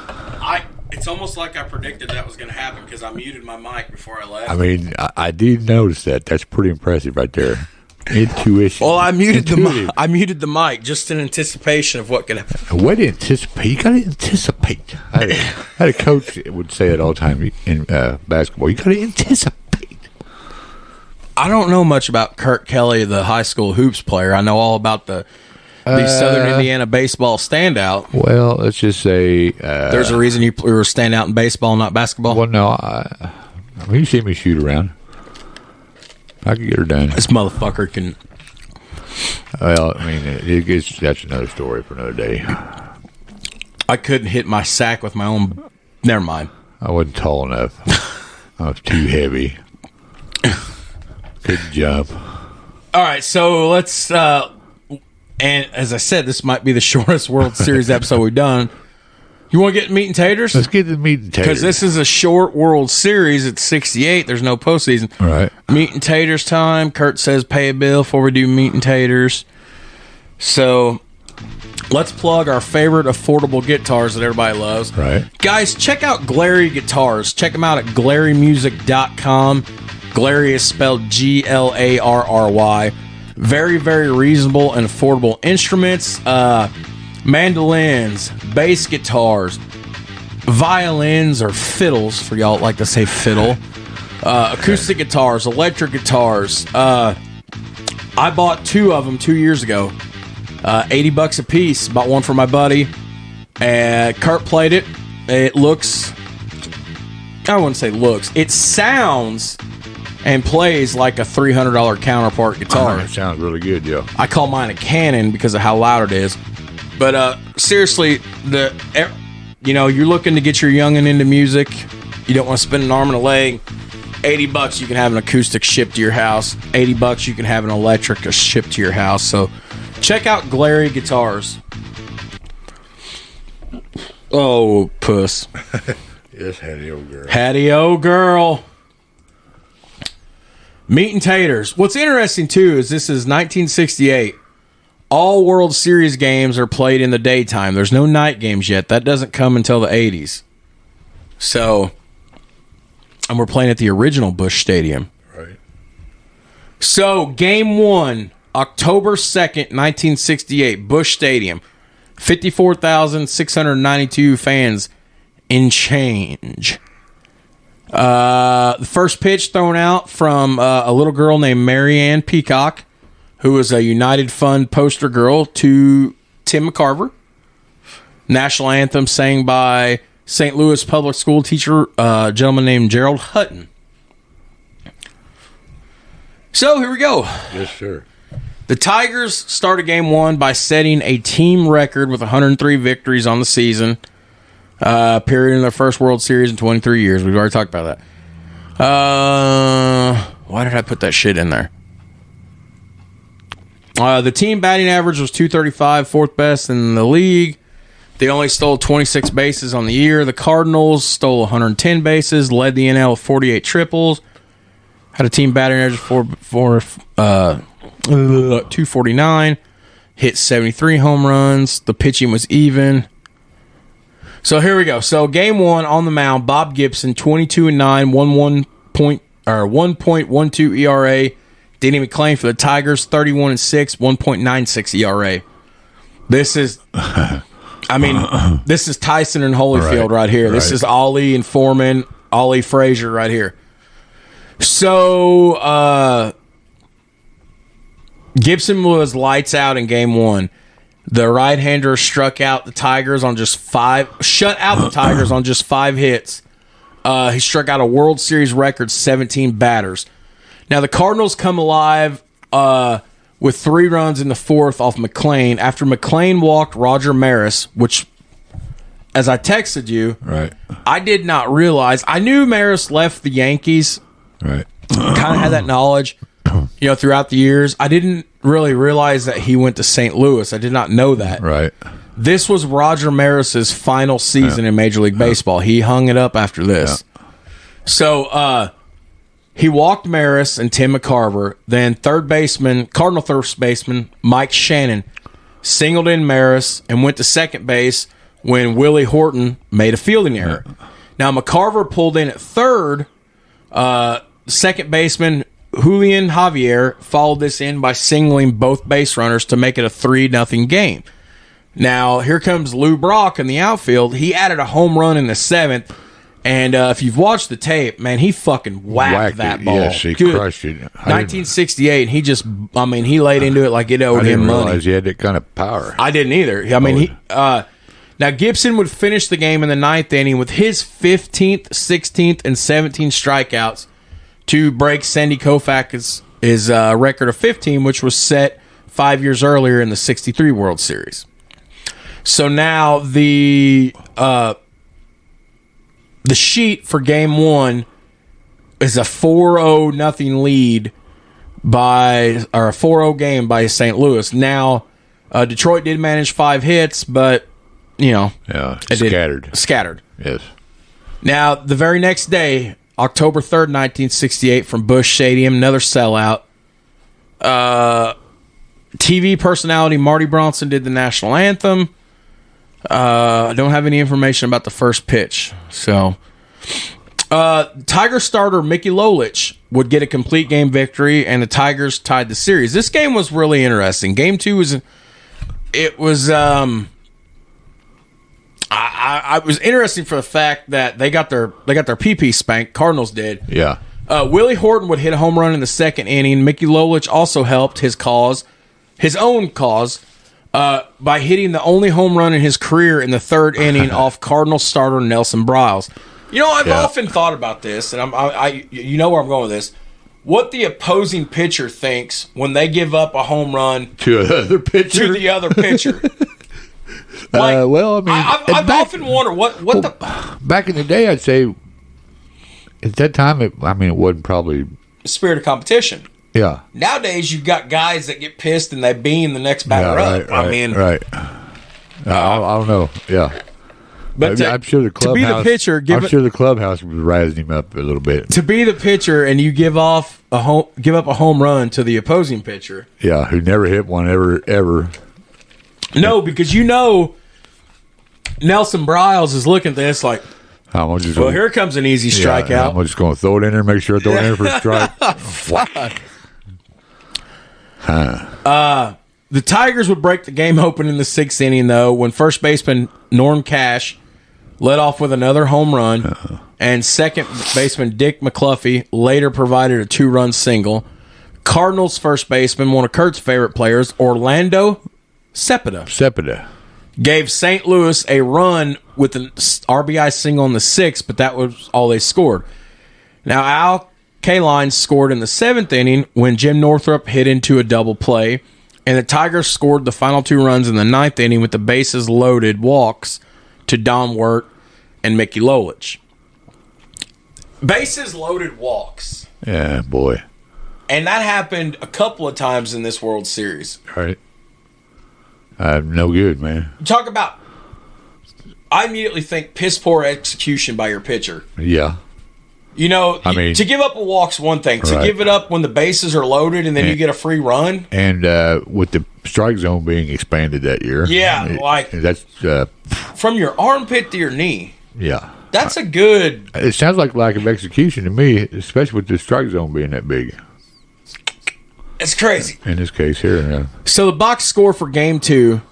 it's almost like I predicted that was going to happen because I muted my mic before I left. I mean, I did notice that. That's pretty impressive right there. Intuition. Well, I muted the mic just in anticipation of what could happen. Way to anticipate. You got to anticipate. I had a coach that would say it all the time in basketball. You got to anticipate. I don't know much about Kurt Kelly, the high school hoops player. I know all about the Southern Indiana baseball standout. Well, let's just say there's a reason you were standout in baseball, not basketball. Well, no, I mean, you see me shoot around. I could get her done. This motherfucker can. Well, I mean, that's another story for another day. I couldn't hit my sack with my own. Never mind. I wasn't tall enough. I was too heavy. Good job. All right, so let's. And as I said, this might be the shortest World Series episode we've done. You want to get meat and taters? Let's get the meat and taters. Because this is a short World Series. It's 68. There's no postseason. All right. Meat and taters time. Kurt says pay a bill before we do meat and taters. So let's plug our favorite affordable guitars that everybody loves. Right. Guys, check out Glary Guitars. Check them out at glarymusic.com. Glary is spelled G-L-A-R-R-Y. Very, very reasonable and affordable instruments. Mandolins, bass guitars, violins or fiddles, for y'all that like to say fiddle, acoustic guitars, electric guitars. I bought 2 of them 2 years ago, $80 a piece. Bought one for my buddy, and Kurt played it. It looks, I wouldn't say looks, it sounds and plays like a $300 counterpart guitar. It sounds really good, yeah. I call mine a Canon because of how loud it is. But seriously, you're looking to get your youngin' into music. You don't want to spend an arm and a leg. $80, you can have an acoustic shipped to your house. $80, you can have an electric shipped to your house. So check out Glary Guitars. Oh, puss. Yes, Hattie, old girl. Hattie, old girl. Meat and taters. What's interesting, too, is this is 1968. All World Series games are played in the daytime. There's no night games yet. That doesn't come until the 80s. So, and we're playing at the original Busch Stadium. Right. So, game one, October 2nd, 1968, Busch Stadium. 54,692 fans in change. The first pitch thrown out from a little girl named Marianne Peacock, who was a United Fund poster girl, to Tim McCarver. National anthem sang by St. Louis public school teacher, a gentleman named Gerald Hutton. So here we go. Yes, sir. The Tigers started game one by setting a team record with 103 victories on the season, period in their first World Series in 23 years. We've already talked about that. Why did I put that shit in there? The team batting average was .235, fourth best in the league. They only stole 26 bases on the year. The Cardinals stole 110 bases, led the NL with 48 triples, had a team batting average of 249, hit 73 home runs. The pitching was even. So here we go. So game one on the mound, Bob Gibson, 22-9, 1.12 ERA. Danny McClain for the Tigers, 31-6, 1.96 ERA. This is, this is Tyson and Holyfield right here. This is Ollie and Foreman, Ollie Frazier right here. So, Gibson was lights out in game one. The right-hander shut out the Tigers on just 5 hits. He struck out a World Series record 17 batters. Now, the Cardinals come alive with 3 runs in the fourth off McClain after McClain walked Roger Maris, which, as I texted you, I did not realize. I knew Maris left the Yankees. Right. Kind of had that knowledge, throughout the years. I didn't really realize that he went to St. Louis. I did not know that. Right. This was Roger Maris's final season in Major League Baseball. He hung it up after this. Yeah. So, he walked Maris and Tim McCarver. Then Cardinal third baseman Mike Shannon singled in Maris and went to second base when Willie Horton made a fielding error. Yeah. Now, McCarver pulled in at third. Second baseman Julian Javier followed this in by singling both base runners to make it a 3-0 game. Now, here comes Lou Brock in the outfield. He added a home run in the seventh, and if you've watched the tape, man, he fucking whacked that ball. Yes, he crushed it. 1968, he just, he laid into it like it owed him money. I didn't realize he had that kind of power. I didn't either. Now, Gibson would finish the game in the ninth inning with his 15th, 16th, and 17th strikeouts to break Sandy Koufax's record of 15, which was set 5 years earlier in the 63 World Series. So now the sheet for game one is a 4-0 lead a 4-0 game by St. Louis. Now, Detroit did manage 5 hits, but scattered. Yes. Now, the very next day, October 3rd, 1968, from Busch Stadium, another sellout. TV personality Marty Bronson did the national anthem. I don't have any information about the first pitch. So, Tiger starter Mickey Lolich would get a complete game victory, and the Tigers tied the series. This game was really interesting. Game two was... I was interesting for the fact that they got their PP spanked. Cardinals did. Yeah. Willie Horton would hit a home run in the second inning. Mickey Lolich also helped his own cause, by hitting the only home run in his career in the third inning off Cardinals starter Nelson Briles. I've often thought about this, and you know where I'm going with this. What the opposing pitcher thinks when they give up a home run to the other pitcher. I've often wondered what back in the day, I'd say at that time, it wasn't probably spirit of competition. Yeah. Nowadays, you've got guys that get pissed and they beam the next batter up. Right. I don't know. Yeah. But I'm sure the clubhouse, to be the pitcher, the clubhouse was raising him up a little bit. To be the pitcher and you give up a home run to the opposing pitcher. Yeah, who never hit one ever. No, because Nelson Briles is looking at this like, here comes an easy strikeout. I'm just going to throw it in there and make sure I throw it in there for a strike. The Tigers would break the game open in the 6th inning, though, when first baseman Norm Cash led off with another home run, and second baseman Dick McCluffy later provided a 2-run single. Cardinals first baseman, one of Kurt's favorite players, Orlando Cepeda, gave St. Louis a run with an RBI single in the 6th, but that was all they scored. Now, Al Kaline scored in the 7th inning when Jim Northrup hit into a double play, and the Tigers scored the final 2 runs in the 9th inning with the bases loaded walks to Don Wirt and Mickey Lolich. Bases loaded walks. Yeah, boy. And that happened a couple of times in this World Series. Right. No good, man. Talk about, I immediately think piss poor execution by your pitcher. Yeah. You know, I mean, to give up a walk's one thing. To give it up when the bases are loaded and then you get a free run. And with the strike zone being expanded that year. Yeah, that's from your armpit to your knee. Yeah. That's a good... It sounds like lack of execution to me, especially with the strike zone being that big. It's crazy. In this case here. Yeah. So the box score for Game 2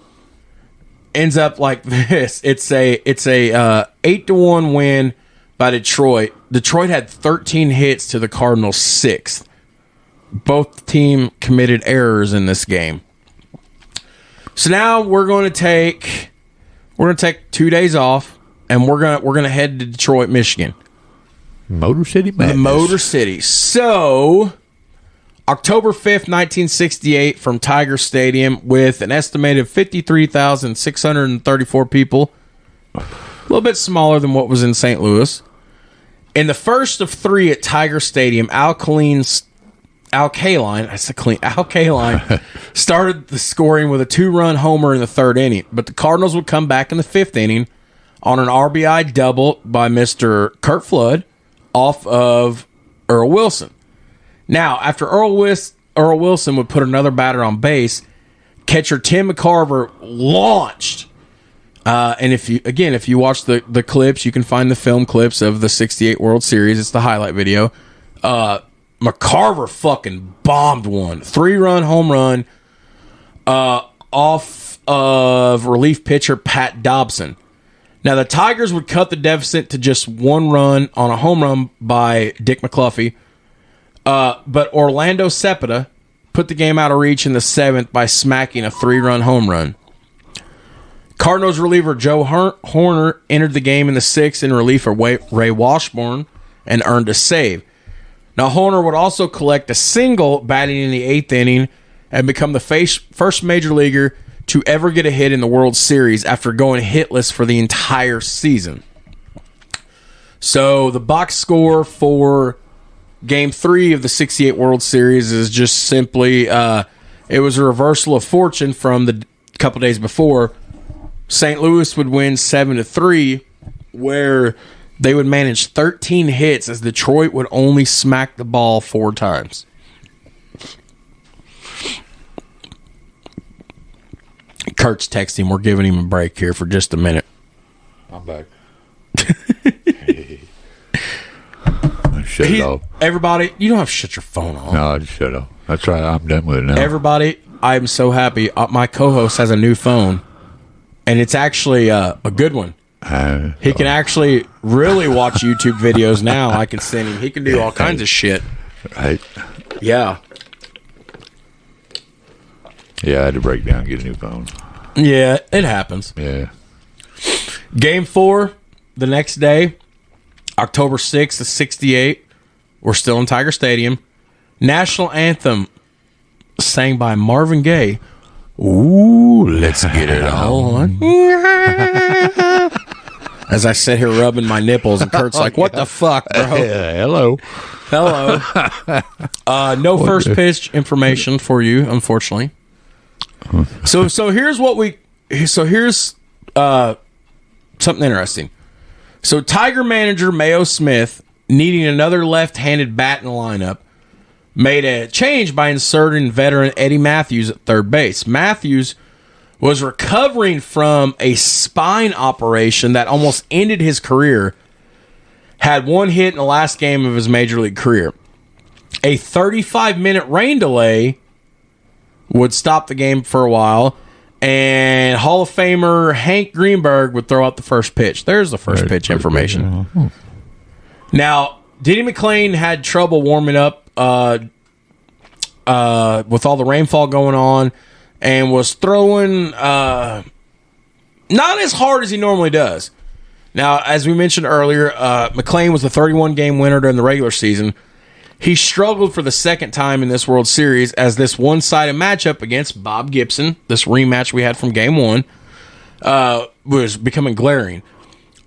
ends up like this. It's a 8-1 win by Detroit. Detroit had 13 hits to the Cardinals' 6th. Both team committed errors in this game. So now we're going to take 2 days off, and we're gonna head to Detroit, Michigan. Motor City Madness. The Motor City. So October 5th, 1968, from Tiger Stadium with an estimated 53,634 people. A little bit smaller than what was in St. Louis. In the first of 3 at Tiger Stadium, Al Kaline started the scoring with a 2-run homer in the 3rd inning. But the Cardinals would come back in the 5th inning on an RBI double by Mr. Kurt Flood off of Earl Wilson. Now, after Earl Wilson would put another batter on base, catcher Tim McCarver launched. And if you watch the clips, you can find the film clips of the 68 World Series. It's the highlight video. McCarver fucking bombed one. 3-run home run off of relief pitcher Pat Dobson. Now, the Tigers would cut the deficit to just 1 run on a home run by Dick McCluffy. But Orlando Cepeda put the game out of reach in the 7th by smacking a 3-run home run. Cardinals reliever Joe Horner entered the game in the 6th in relief of Ray Washburn and earned a save. Now, Horner would also collect a single batting in the 8th inning and become the first major leaguer to ever get a hit in the World Series after going hitless for the entire season. So the box score for Game 3 of the 68 World Series is just simply, it was a reversal of fortune from the couple days before. St. Louis would win 7-3, where they would manage 13 hits as Detroit would only smack the ball 4 times. Kurt's texting. We're giving him a break here for just a minute. I'm back. Shut it off. Everybody, you don't have to shut your phone off. No, I just shut off. That's right. I'm done with it now. Everybody, I'm so happy. My co-host has a new phone, and it's actually a good one. He can actually really watch YouTube videos now. I can send him. He can do all kinds of shit. Right. Yeah. Yeah, I had to break down and get a new phone. Yeah, it happens. Yeah. Game 4, the next day, October 6th of 68. We're still in Tiger Stadium. National anthem sang by Marvin Gaye. Ooh, let's get it on. As I sit here rubbing my nipples, and Kurt's like, what the fuck, bro? Hello. No first pitch information for you, unfortunately. So here's something interesting. So Tiger manager Mayo Smith, needing another left-handed bat in the lineup, made a change by inserting veteran Eddie Matthews at third base. Matthews was recovering from a spine operation that almost ended his career, had 1 hit in the last game of his major league career. A 35-minute rain delay would stop the game for a while, and Hall of Famer Hank Greenberg would throw out the first pitch. There's the first pitch information. Now, Denny McClain had trouble warming up with all the rainfall going on, and was throwing not as hard as he normally does. Now, as we mentioned earlier, McClain was the 31-game winner during the regular season. He struggled for the second time in this World Series as this one-sided matchup against Bob Gibson, this rematch we had from Game 1, was becoming glaring.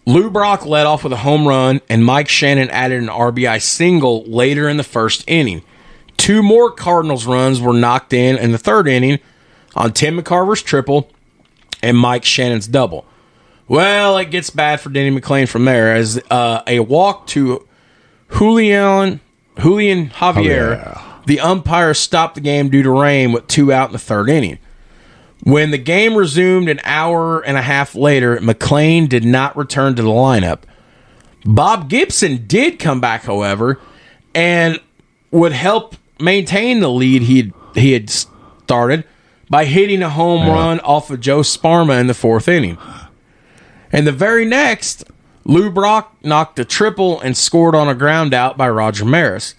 Lou Brock led off with a home run, and Mike Shannon added an RBI single later in the first inning. 2 more Cardinals runs were knocked in the third inning on Tim McCarver's triple and Mike Shannon's double. Well, it gets bad for Denny McClain from there as a walk to Julian Javier, the umpire stopped the game due to rain with 2 out in the third inning. When the game resumed an hour and a half later, McClain did not return to the lineup. Bob Gibson did come back, however, and would help maintain the lead he had started by hitting a home run off of Joe Sparma in the fourth inning. And the very next, Lou Brock knocked a triple and scored on a ground out by Roger Maris.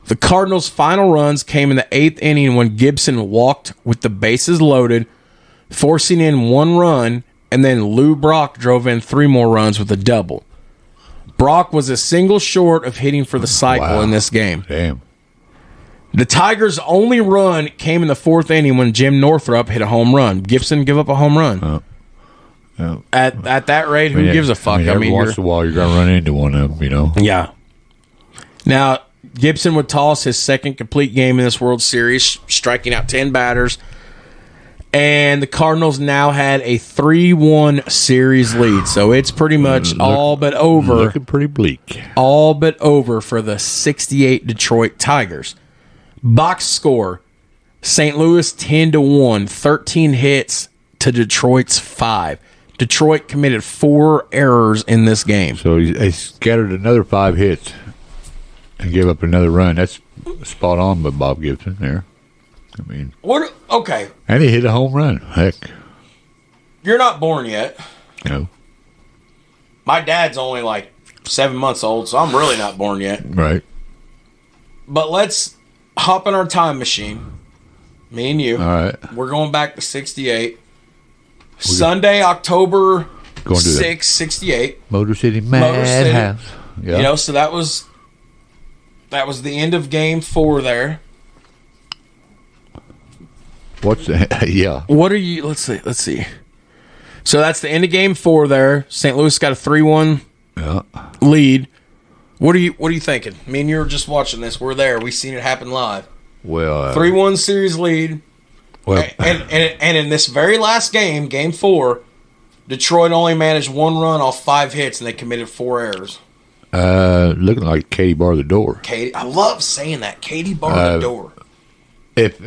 The Cardinals' final runs came in the 8th inning when Gibson walked with the bases loaded, forcing in 1 run, and then Lou Brock drove in 3 more runs with a double. Brock was a single short of hitting for the cycle in this game. Damn. The Tigers' only run came in the 4th inning when Jim Northrup hit a home run. Gibson give up a home run. At that rate, who gives a fuck? Every once in a while, you're going to run into one of them, you know? Yeah. Now, Gibson would toss his second complete game in this World Series, striking out 10 batters. And the Cardinals now had a 3-1 series lead. So it's pretty much all but over. Looking pretty bleak. All but over for the 68 Detroit Tigers. Box score, St. Louis 10-1, 13 hits to Detroit's 5. Detroit committed 4 errors in this game. So they scattered another 5 hits and gave up another run. That's spot on by Bob Gibson there. I mean, what? Okay. And he hit a home run. Heck. You're not born yet. No. My dad's only like 7 months old, so I'm really not born yet. Right. But let's hop in our time machine. Me and you. All right. We're going back to 68. Sunday, October 6, 68. Motor City Madhouse. Yeah. You know, so that was the end of Game 4 there. What's that? Yeah. What are you? Let's see. So that's the end of Game 4 there. St. Louis got a 3-1 lead. What are you thinking? Me and you were just watching this. We're there. We seen it happen live. Well, 3-1 series lead. Well, and in this very last game, Game 4, Detroit only managed 1 run off 5 hits, and they committed 4 errors. Looking like Katie barred the door. Katie, I love saying that. Katie barred the door. If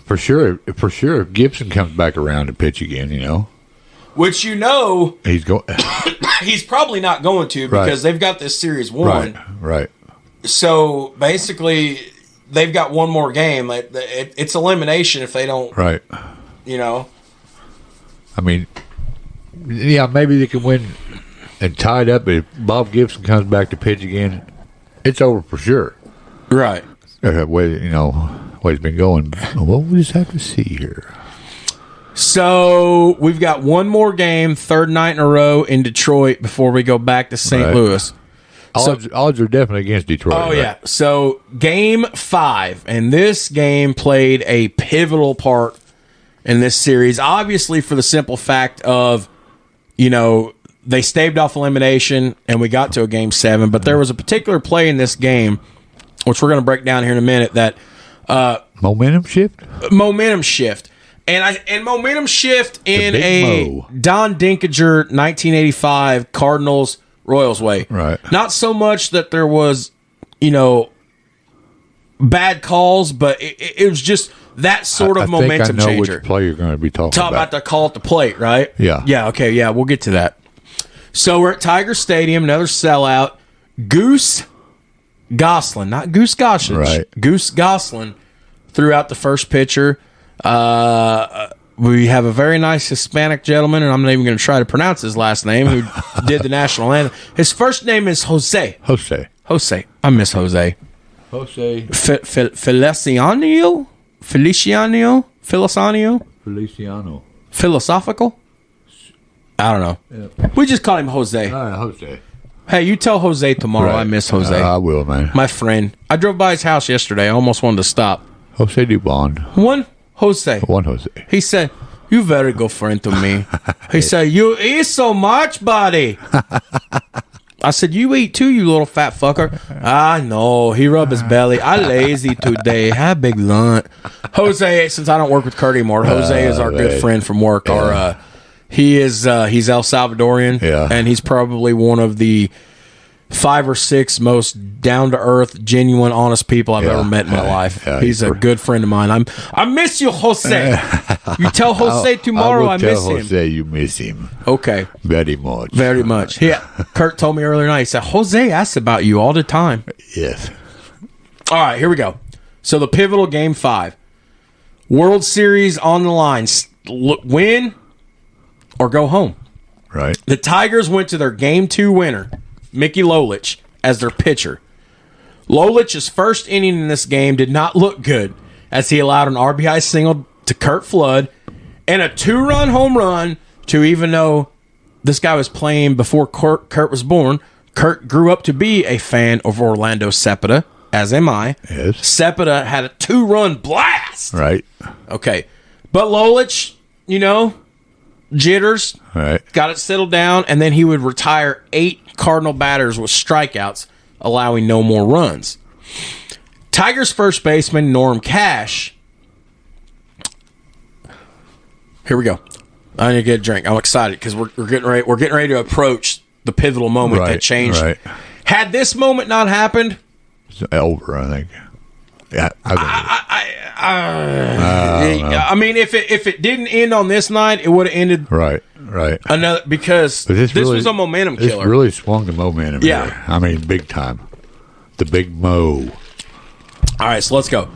for sure, if Gibson comes back around to pitch again, which he's going. He's probably not going to because they've got this series won. Right. So basically, they've got 1 more game. It's elimination if they don't. Right. I mean, yeah, maybe they can win and tie it up. But if Bob Gibson comes back to pitch again, it's over for sure. Right. Way it's been going. Well, we just have to see here. So we've got 1 more game, 3rd night in a row in Detroit before we go back to St. Louis. Odds are definitely against Detroit. Oh, yeah. So Game 5, and this game played a pivotal part in this series, obviously for the simple fact of, they staved off elimination and we got to a Game 7, but there was a particular play in this game, which we're going to break down here in a minute, that momentum shift. And momentum shift in a Don Dinkinger 1985 Cardinals Royals way. Right. Not so much that there was, bad calls, but it was just that sort of momentum changer. I know which play you're going to be talking about the call at the plate, right? Yeah. Yeah, okay, yeah, we'll get to that. So we're at Tiger Stadium, another sellout. Goose Goslin, not Goose Gossage. Right. Goose Goslin threw out the first pitcher. We have a very nice Hispanic gentleman, and I'm not even going to try to pronounce his last name, who did the national anthem. His first name is Jose. Jose. I miss Jose. Feliciano? Philosophical? I don't know. Yeah. We just call him Jose. Jose. Hey, you tell Jose tomorrow I miss Jose. I will, man. My friend. I drove by his house yesterday. I almost wanted to stop. Jose Dubon. One Jose. He said, "You very good friend to me." He said, "You eat so much, buddy." I said, "You eat too, you little fat fucker." "Ah, no." He rubbed his belly. "I lazy today. Have big lunch." Jose, since I don't work with Kurt anymore, Jose is our good friend from work. Yeah. He's El Salvadorian, and he's probably one of the 5 or 6 most down-to-earth, genuine, honest people I've ever met in my life. He's a good friend of mine. I miss you, Jose. You tell Jose tomorrow I miss him. Jose you miss him. Okay. Very much. Very much. Yeah. Kurt told me earlier tonight, he said, Jose asks about you all the time. Yes. All right, here we go. So the pivotal Game 5. World Series on the line. Win or go home. Right. The Tigers went to their Game 2 winner, Mickey Lolich, as their pitcher. Lolich's first inning in this game did not look good, as he allowed an RBI single to Kurt Flood and a 2-run home run to, even though this guy was playing before Kurt was born, Kurt grew up to be a fan of Orlando Cepeda, as am I. Yes. Cepeda had a 2-run blast. Right. Okay. But Lolich, jitters, right, got it settled down, and then he would retire 8 Cardinal batters with strikeouts, allowing no more runs. Tigers first baseman Norm Cash. Here we go. I need to get a drink. I'm excited because we're getting ready. We're getting ready to approach the pivotal moment that changed. Right. Had this moment not happened, it's over. I think. Yeah, I mean, if it didn't end on this night, it would have ended right. Another, because this was a momentum killer. This really swung the momentum. Yeah, here. I mean, big time. The big mo. All right, so let's go.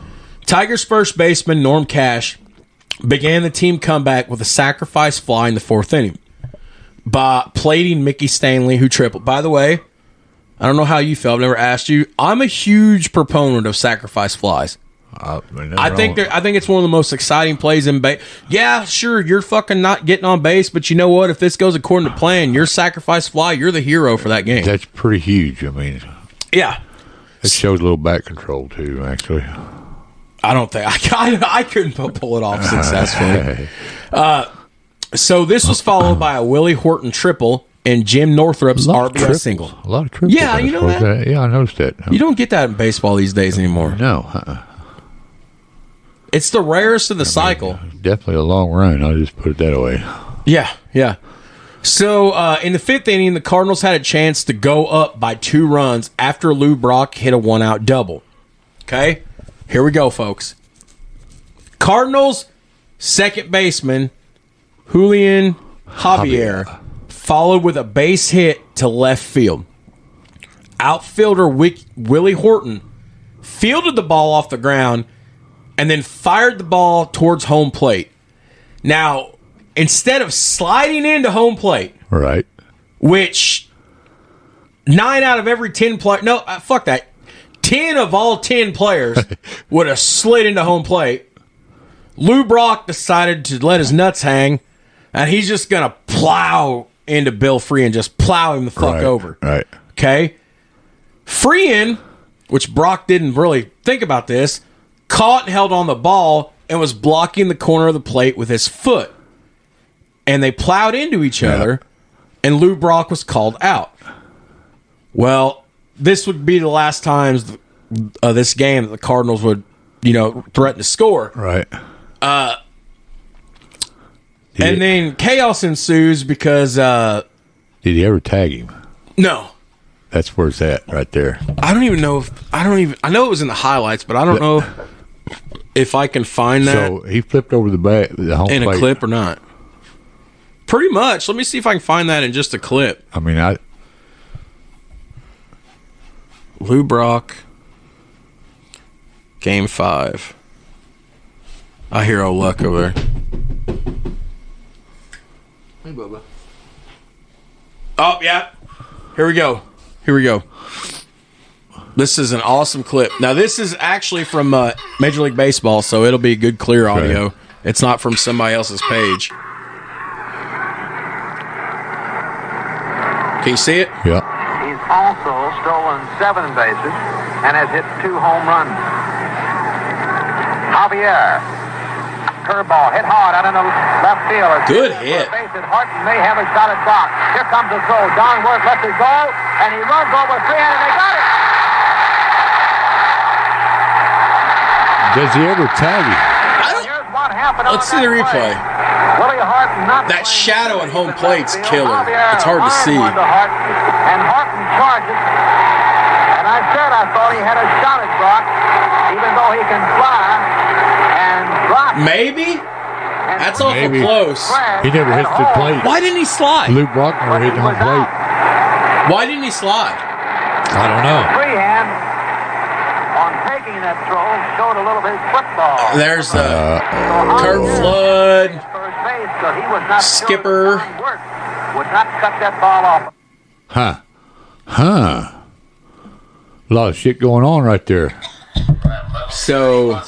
Tigers first baseman Norm Cash began the team comeback with a sacrifice fly in the 4th inning by plating Mickey Stanley, who tripled. By the way, I don't know how you feel. I've never asked you. I'm a huge proponent of sacrifice flies. I think it's one of the most exciting plays in base. Yeah, sure, you're fucking not getting on base, but you know what? If this goes according to plan, your sacrifice fly, you're the hero for that game. That's pretty huge. I mean, yeah, it shows a little back control too. Actually, I don't think I couldn't pull it off successfully. So this was followed by a Willie Horton triple and Jim Northrup's RBI single. A lot of triples. Yeah, you know that? Yeah, I noticed that. You don't get that in baseball these days anymore. No. It's the rarest in the cycle. Definitely a long run. I'll just put it that way. Yeah. So in the 5th inning, the Cardinals had a chance to go up by 2 runs after Lou Brock hit a 1-out double. Okay? Here we go, folks. Cardinals second baseman Julian Javier followed with a base hit to left field. Outfielder Willie Horton fielded the ball off the ground and then fired the ball towards home plate. Now, instead of sliding into home plate, right, which 9 out of every 10 players, no, fuck that, 10 of all 10 players would have slid into home plate, Lou Brock decided to let his nuts hang, and he's just going to plow into Bill Free and just plow him the fuck over. Right. Okay? Freehan, which Brock didn't really think about this, caught and held on the ball and was blocking the corner of the plate with his foot. And they plowed into each other, and Lou Brock was called out. Well, this would be the last times of this game that the Cardinals would, threaten to score. Right. And then chaos ensues because... did he ever tag him? No. That's where it's at, right there. I don't even know I know it was in the highlights, but I don't know if I can find that. So he flipped over the home in plate. A clip or not. Pretty much. Let me see if I can find that in just a clip. I mean, Lou Brock, Game 5. I hear old Luck over there. Hey, Bubba. Oh, yeah. Here we go. This is an awesome clip. Now, this is actually from Major League Baseball, so it'll be good, clear audio. Okay. It's not from somebody else's page. Can you see it? Yeah. He's also stolen 7 bases and has hit 2 home runs. Javier. Curveball hit hard out in the left field. Good hit. Base at Horton may have a shot at box. Here comes the throw. Don Worth lets it go, and he runs over 3 and they got it. Does he ever tag him? Here's what happened. Let's see the replay. Willie Horton not That shadow at home plate's Field. killer. Javier It's hard to fired see. one to Horton, and Horton charges. And I said I thought he had a shot at Brock, even though he can fly and drop. Maybe? And That's awful Maybe. close. He never hits the plate. Why didn't he slide? Luke Brockner hit home plate. Why didn't he slide? I don't know. Freehand on taking that throw showed a little bit of football. There's the So Kurt Javier Flood. first base, so he was not sure Skipper. that Don Worth would not cut that ball off. Huh. A lot of shit going on right there. So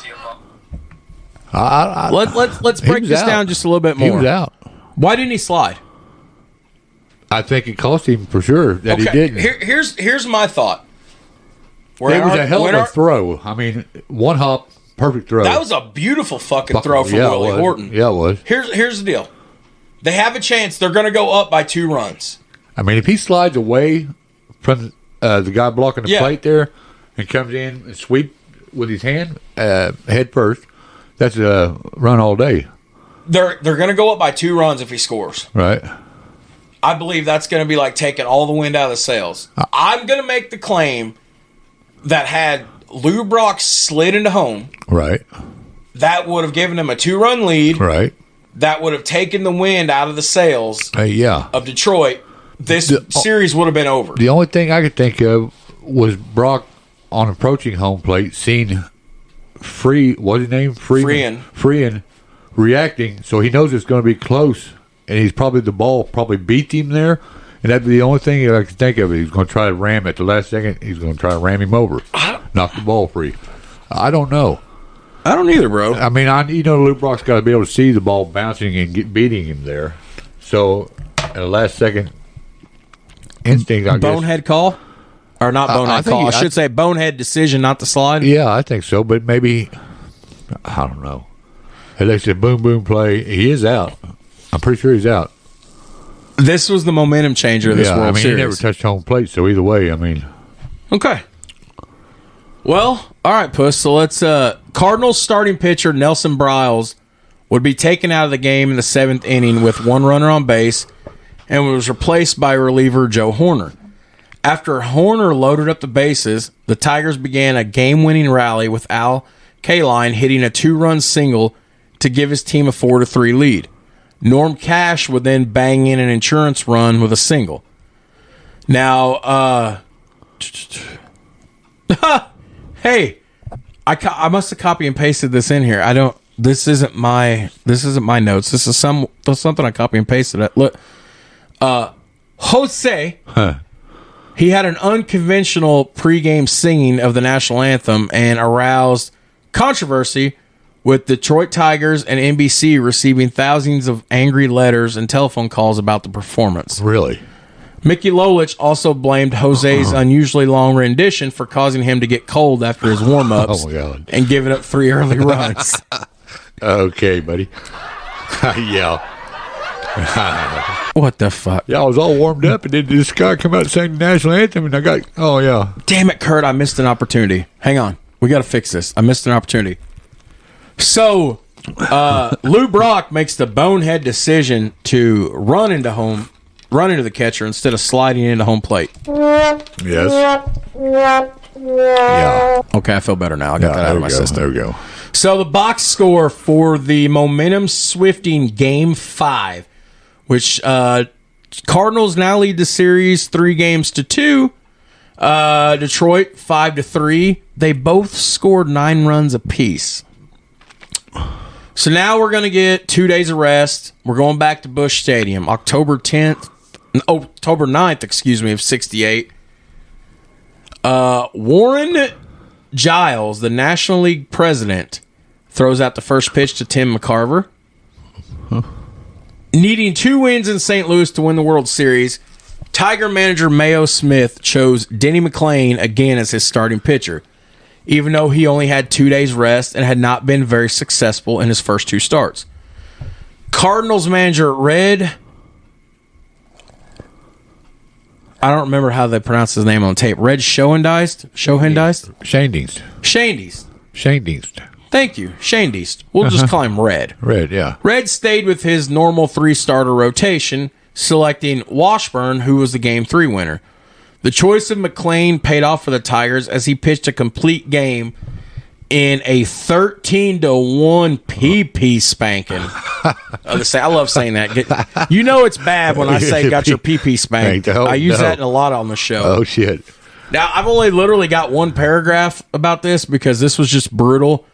let's He break was this out. down just a little bit He was more. out. Why didn't he slide? I think it cost him for sure that he didn't. Here's my thought. It was a hell of a throw. I mean, one hop, perfect throw. That was a beautiful fucking throw from Yeah, it Willie was. Horton. Yeah, it was. Here's the deal. They have a chance. They're going to go up by 2 runs. I mean, if he slides away from the guy blocking the Yeah. plate there and comes in and sweep with his hand head first, that's a run all day, They're going to go up by 2 runs if he scores. right? I believe that's going to be like taking all the wind out of the sails. I'm going to make the claim that had Lou Brock slid into home, Right, that would have given him a 2-run lead. right. That would have taken the wind out of the sails Yeah. of Detroit. This series would have been over. The only thing I could think of was Brock on approaching home plate, seeing what's his name? Freehan reacting, so he knows it's going to be close, and he's probably the ball probably beat him there, and that'd be the only thing I could think of. He's going to try to ram at the last second. He's going to try to ram him over, knock the ball free. I don't know. I don't either, bro. I mean, Lou Brock's got to be able to see the ball bouncing and beating him there. So, at the last second instinct, I guess. Bonehead call? Or not bonehead call. I should say bonehead decision not to slide. Yeah, I think so, but maybe, I don't know. At least a boom, boom play. He is out. I'm pretty sure he's out. This was the momentum changer of this World Series. He never touched home plate, so either way, I mean. Okay. Well, all right, Puss. So let's. Cardinals starting pitcher Nelson Briles would be taken out of the game in the 7th inning with 1 runner on base and was replaced by reliever Joe Horner. After Horner loaded up the bases, the Tigers began a game-winning rally with Al Kaline hitting a 2-run single to give his team a 4-3 lead. Norm Cash would then bang in an insurance run with a single. Now, hey, I must have copy and pasted this in here. This isn't my notes. This is something I copy and pasted. Look, Jose. Huh. He had an unconventional pregame singing of the national anthem and aroused controversy, with Detroit Tigers and NBC receiving thousands of angry letters and telephone calls about the performance. Really? Mickey Lolich also blamed Jose's unusually long rendition for causing him to get cold after his warm-ups Oh, my God. and giving up 3 early runs. Okay, buddy. Yeah. What the fuck? Yeah, I was all warmed up, and then this guy come out and sang the national anthem, and I got, oh, yeah. Damn it, Kurt, I missed an opportunity. Hang on. We got to fix this. I missed an opportunity. So, Lou Brock makes the bonehead decision to run into the catcher instead of sliding into home plate. Yes. Yeah. Okay, I feel better now. I got that out of my system. There we go. So the box score for the momentum swifting Game 5, which Cardinals now lead the series 3-2. Detroit 5-3. They both scored 9 runs apiece. So now we're going to get 2 days of rest. We're going back to Busch Stadium, October 9th, of 68. Warren Giles, the National League president, throws out the first pitch to Tim McCarver. Needing 2 wins in St. Louis to win the World Series, Tiger manager Mayo Smith chose Denny McLain again as his starting pitcher, even though he only had 2 days rest and had not been very successful in his first 2 starts. Cardinals manager Red, I don't remember how they pronounce his name on tape. Red Schoendeist? Schoendeist. Thank you. Schoendeist. We'll just call him Red. Red, yeah. Red stayed with his normal 3-starter rotation, selecting Washburn, who was the Game 3 winner. The choice of McLain paid off for the Tigers as he pitched a complete game in a 13-1 PP spanking. I love saying that. You know it's bad when I say got your PP spanked. I use that a lot on the show. Oh, shit. Now, I've only literally got one paragraph about this because this was just brutal.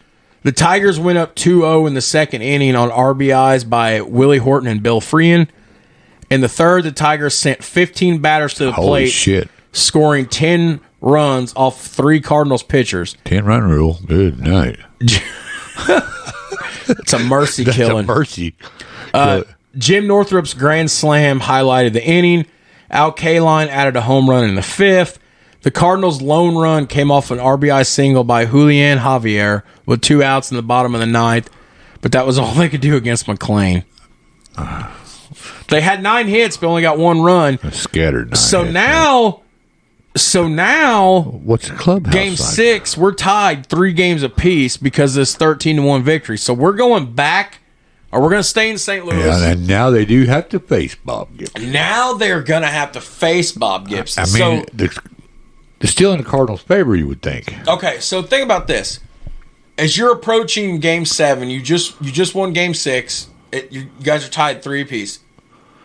The Tigers went up 2-0 in the second inning on RBIs by Willie Horton and Bill Freehan. In the third, the Tigers sent 15 batters to the plate, shit. Scoring 10 runs off 3 Cardinals pitchers. 10-run rule. Good night. It's a mercy killing. It's a mercy. Jim Northrup's grand slam highlighted the inning. Al Kaline added a home run in the 5th. The Cardinals' lone run came off an RBI single by Julian Javier with 2 outs in the bottom of the 9th, but that was all they could do against McLain. They had 9 hits, but only got 1 run. Scattered 9 So hits, now, what's the clubhouse Game like? 6, we're tied 3 games apiece because of this 13-1 victory. So we're going back, or we're going to stay in St. Louis. Yeah, and now they do have to face Bob Gibson. Now they're going to have to face Bob Gibson. I mean, they're still in the Cardinals' favor, you would think. Okay, so think about this. As you're approaching Game 7, you just won Game 6. You guys are tied 3 apiece.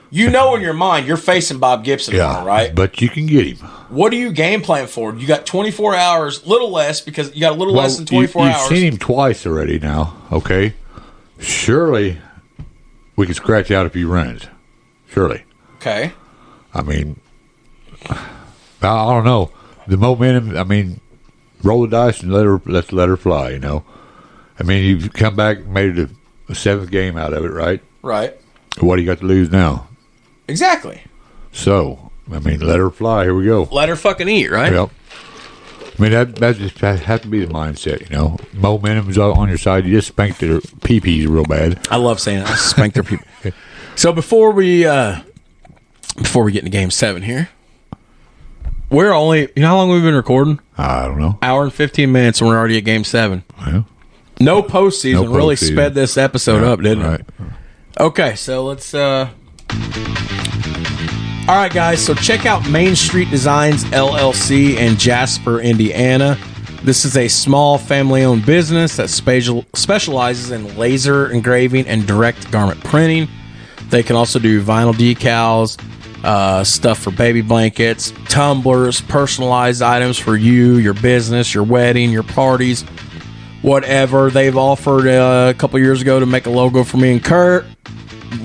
You know in your mind you're facing Bob Gibson tomorrow, right? But you can get him. What do you game plan for? You got 24 hours, little less, because you got a little less than 24 hours. You've seen him twice already now, okay? Surely we can scratch out a few runs. Surely. Okay. I mean, I don't know. The momentum, I mean, roll the dice and let's let her fly, you know? I mean, you've come back and made it a 7th game out of it, right? Right. What do you got to lose now? Exactly. So, I mean, let her fly. Here we go. Let her fucking eat, right? Yep. I mean, that just has to be the mindset, you know. Momentum's on your side. You just spanked their pee-pees real bad. I love saying that. I spank their people. So before we get into Game 7 here, we're only, you know how long we've been recording? I don't know. Hour and 15 minutes, and we're already at Game 7. Yeah. No postseason really postseason. sped this episode up, didn't right. it? Okay, so let's all right, guys, so check out Main Street Designs LLC in Jasper, Indiana. This is a small family-owned business that specializes in laser engraving and direct garment printing. They can also do vinyl decals, stuff for baby blankets, tumblers, personalized items for you, your business, your wedding, your parties, whatever. They've offered a couple years ago to make a logo for me and Kurt.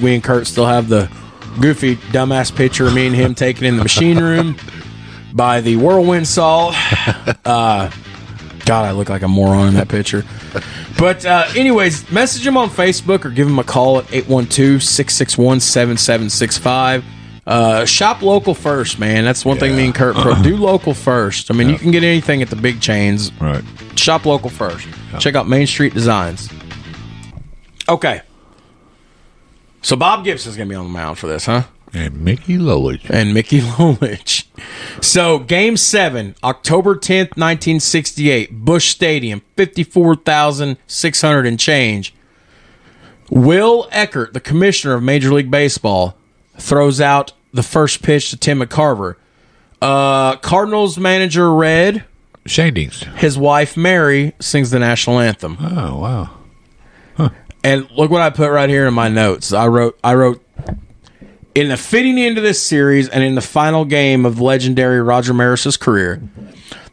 We and Kurt still have the goofy dumbass picture of me and him taken in the machine room by the whirlwind saw. God, I look like a moron in that picture. But anyways, message him on Facebook or give him a call at 812-661-7765. Shop local first, man. That's one thing me and Kurt do local first. I mean, you can get anything at the big chains. Right. Shop local first. Check out Main Street Designs. Okay. So Bob Gibson's going to be on the mound for this, huh? And Mickey Lolich. So Game 7, October 10th, 1968, Busch Stadium, 54,600 and change. Will Eckert, the commissioner of Major League Baseball, throws out the first pitch to Tim McCarver. Cardinals manager Red, Shandings. his wife Mary, sings the national anthem. Oh, wow. And look what I put right here in my notes. I wrote, in the fitting end of this series and in the final game of the legendary Roger Maris's career,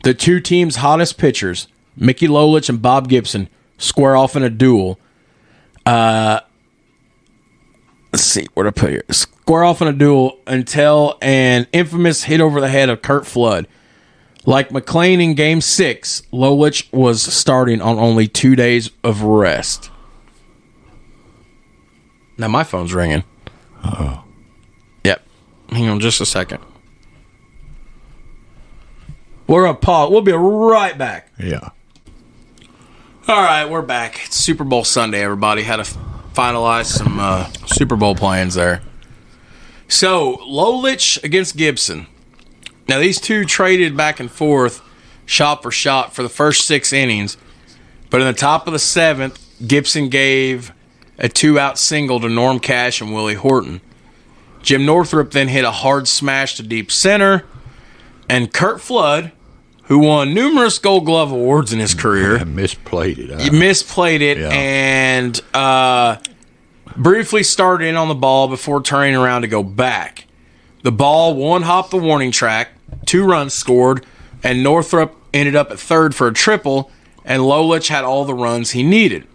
the two teams' hottest pitchers, Mickey Lolich and Bob Gibson, square off in a duel. Let's see, where to put here. Square off in a duel until an infamous hit over the head of Curt Flood. Like McClain in Game 6, Lolich was starting on only 2 days of rest. Now my phone's ringing. Uh-oh. Yep. Hang on just a second. We're going to pause. We'll be right back. Yeah. All right, we're back. It's Super Bowl Sunday, everybody. Had to finalize some Super Bowl plans there. So, Lolich against Gibson. Now, these two traded back and forth, shot for shot, for the first 6 innings. But in the top of the 7th, Gibson gave a 2-out single to Norm Cash and Willie Horton. Jim Northrup then hit a hard smash to deep center. And Curt Flood, who won numerous Gold Glove awards in his career, misplayed it. He misplayed it and briefly started in on the ball before turning around to go back. The ball one-hopped the warning track, 2 runs scored, and Northrup ended up at third for a triple, and Lolich had all the runs he needed.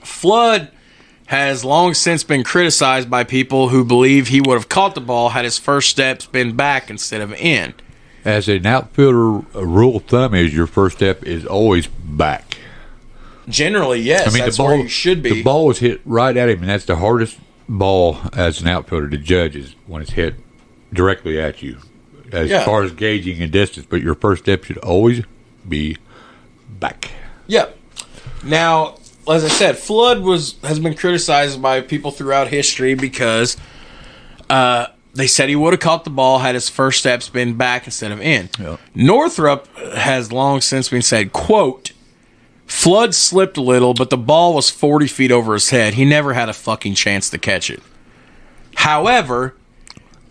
Flood has long since been criticized by people who believe he would have caught the ball had his first steps been back instead of in. As an outfielder, a rule of thumb is your first step is always back. Generally, yes. I mean, that's the ball, where you should be. The ball was hit right at him, and that's the hardest ball as an outfielder to judge is when it's hit directly at you as far as gauging and distance. But your first step should always be back. Yep. Now, as I said, Flood has been criticized by people throughout history because they said he would have caught the ball had his first steps been back instead of in. Yep. Northrup has long since been said, quote, Flood slipped a little, but the ball was 40 feet over his head. He never had a fucking chance to catch it. However,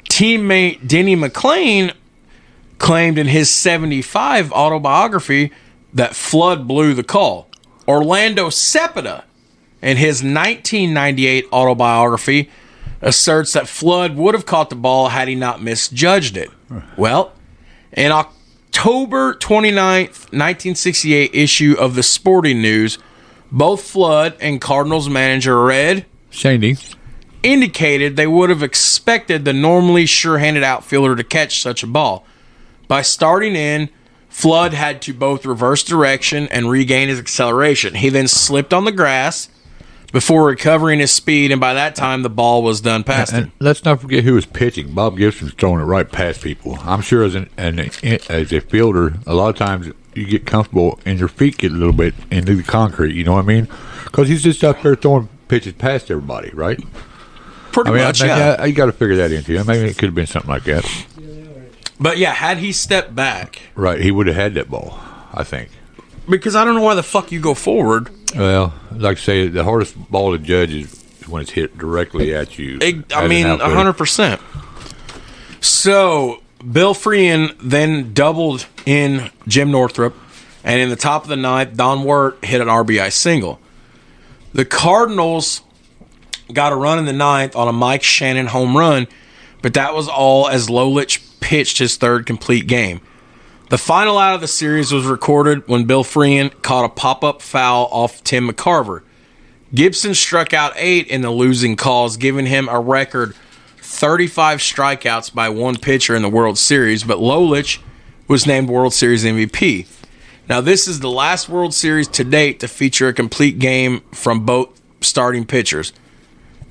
teammate Denny McClain claimed in his 75 autobiography that Flood blew the call. Orlando Cepeda, in his 1998 autobiography, asserts that Flood would have caught the ball had he not misjudged it. Well, in October 29th, 1968 issue of the Sporting News, both Flood and Cardinals manager Red Shandy indicated they would have expected the normally sure-handed outfielder to catch such a ball. By starting in, Flood had to both reverse direction and regain his acceleration. He then slipped on the grass before recovering his speed, and by that time, the ball was done past him. And let's not forget who was pitching. Bob Gibson's throwing it right past people. I'm sure as a fielder, a lot of times you get comfortable and your feet get a little bit into the concrete, you know what I mean? Because he's just up there throwing pitches past everybody, right? Pretty much, yeah. You got to figure that into it. Maybe it could have been something like that. But yeah, had he stepped back... Right, he would have had that ball, I think. Because I don't know why the fuck you go forward. Well, like I say, the hardest ball to judge is when it's hit directly at you. 100%. So, Bill Freehan then doubled in Jim Northrup, and in the top of the 9th, Don Wirt hit an RBI single. The Cardinals got a run in the 9th on a Mike Shannon home run, but that was all as Lolich pitched his 3rd complete game. The final out of the series was recorded when Bill Freehan caught a pop-up foul off Tim McCarver. Gibson struck out 8 in the losing cause, giving him a record 35 strikeouts by one pitcher in the World Series, but Lolich was named World Series MVP. Now, this is the last World Series to date to feature a complete game from both starting pitchers.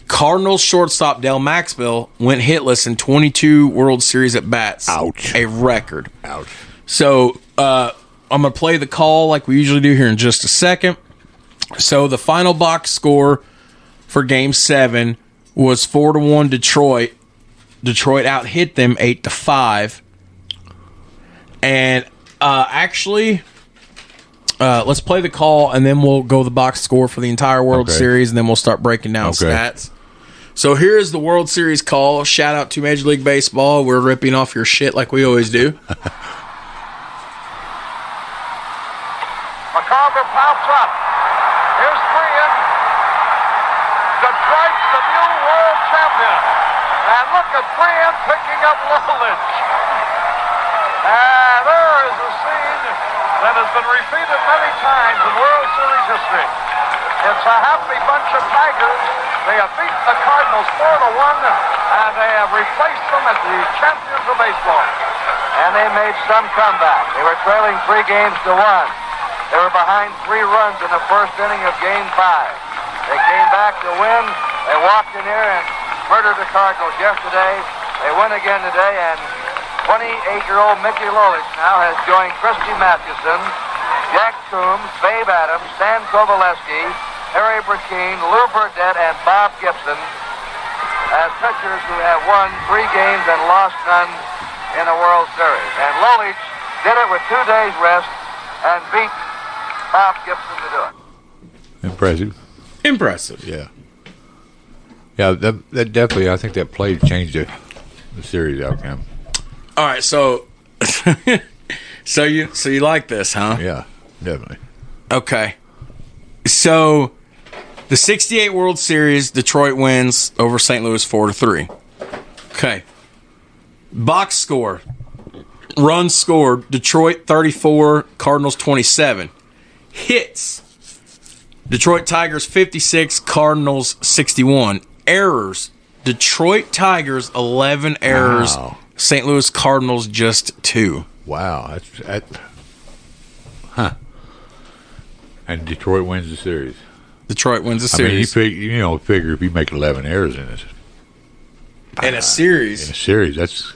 Cardinals shortstop Del Maxwell went hitless in 22 World Series at-bats. Ouch. A record. Ouch. So, I'm going to play the call like we usually do here in just a second. So, the final box score for Game 7 was 4-1 Detroit. Detroit out-hit them 8-5. And, actually, let's play the call, and then we'll go the box score for the entire World Series, and then we'll start breaking down stats. So, here's the World Series call. Shout out to Major League Baseball. We're ripping off your shit like we always do. McCarver pops up. Here's Freehan. Detroit's the new world champion. And look at Freehan picking up Lolich. And there is a scene that has been repeated many times in World Series history. It's a happy bunch of Tigers. They have beaten the Cardinals 4-1, and they have replaced them as the champions of baseball. And they made some comeback. They were trailing 3 games to 1. They were behind 3 runs in the first inning of Game 5. They came back to win. They walked in here and murdered the Cardinals yesterday. They win again today, and 28-year-old Mickey Lolich now has joined Christy Mathewson, Jack Coombs, Babe Adams, Stan Kovaleski, Harry Burkeen, Lou Burdett, and Bob Gibson as pitchers who have won 3 games and lost none in the World Series. And Lolich did it with 2 days rest and beat Bob Gibson to do it. Impressive. Yeah. Yeah, that definitely, I think that play changed the series outcome. All right, so you like this, huh? Yeah, definitely. Okay. So the 68 World Series, Detroit wins over St. Louis 4-3. Okay. Box score. Runs scored, Detroit 34, Cardinals 27. Hits. Detroit Tigers 56, Cardinals 61. Errors. Detroit Tigers 11 errors. Wow. St. Louis Cardinals just 2. Wow, and Detroit wins the series. Detroit wins the I mean, series. figure if you make 11 errors in this In a series. that's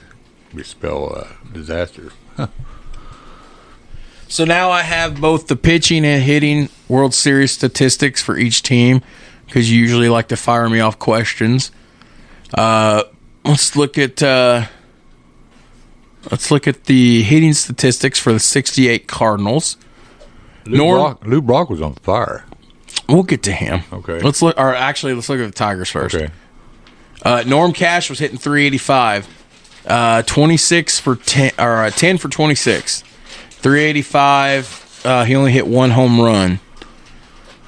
would spell disaster. So now I have both the pitching and hitting World Series statistics for each team because you usually like to fire me off questions. Let's look at the hitting statistics for the 68 Cardinals. Lou Brock was on fire. We'll get to him. Okay. Let's look at the Tigers first. Okay. Norm Cash was hitting 385, 26 for 10 or 10 for 26, 385. He only hit 1 home run.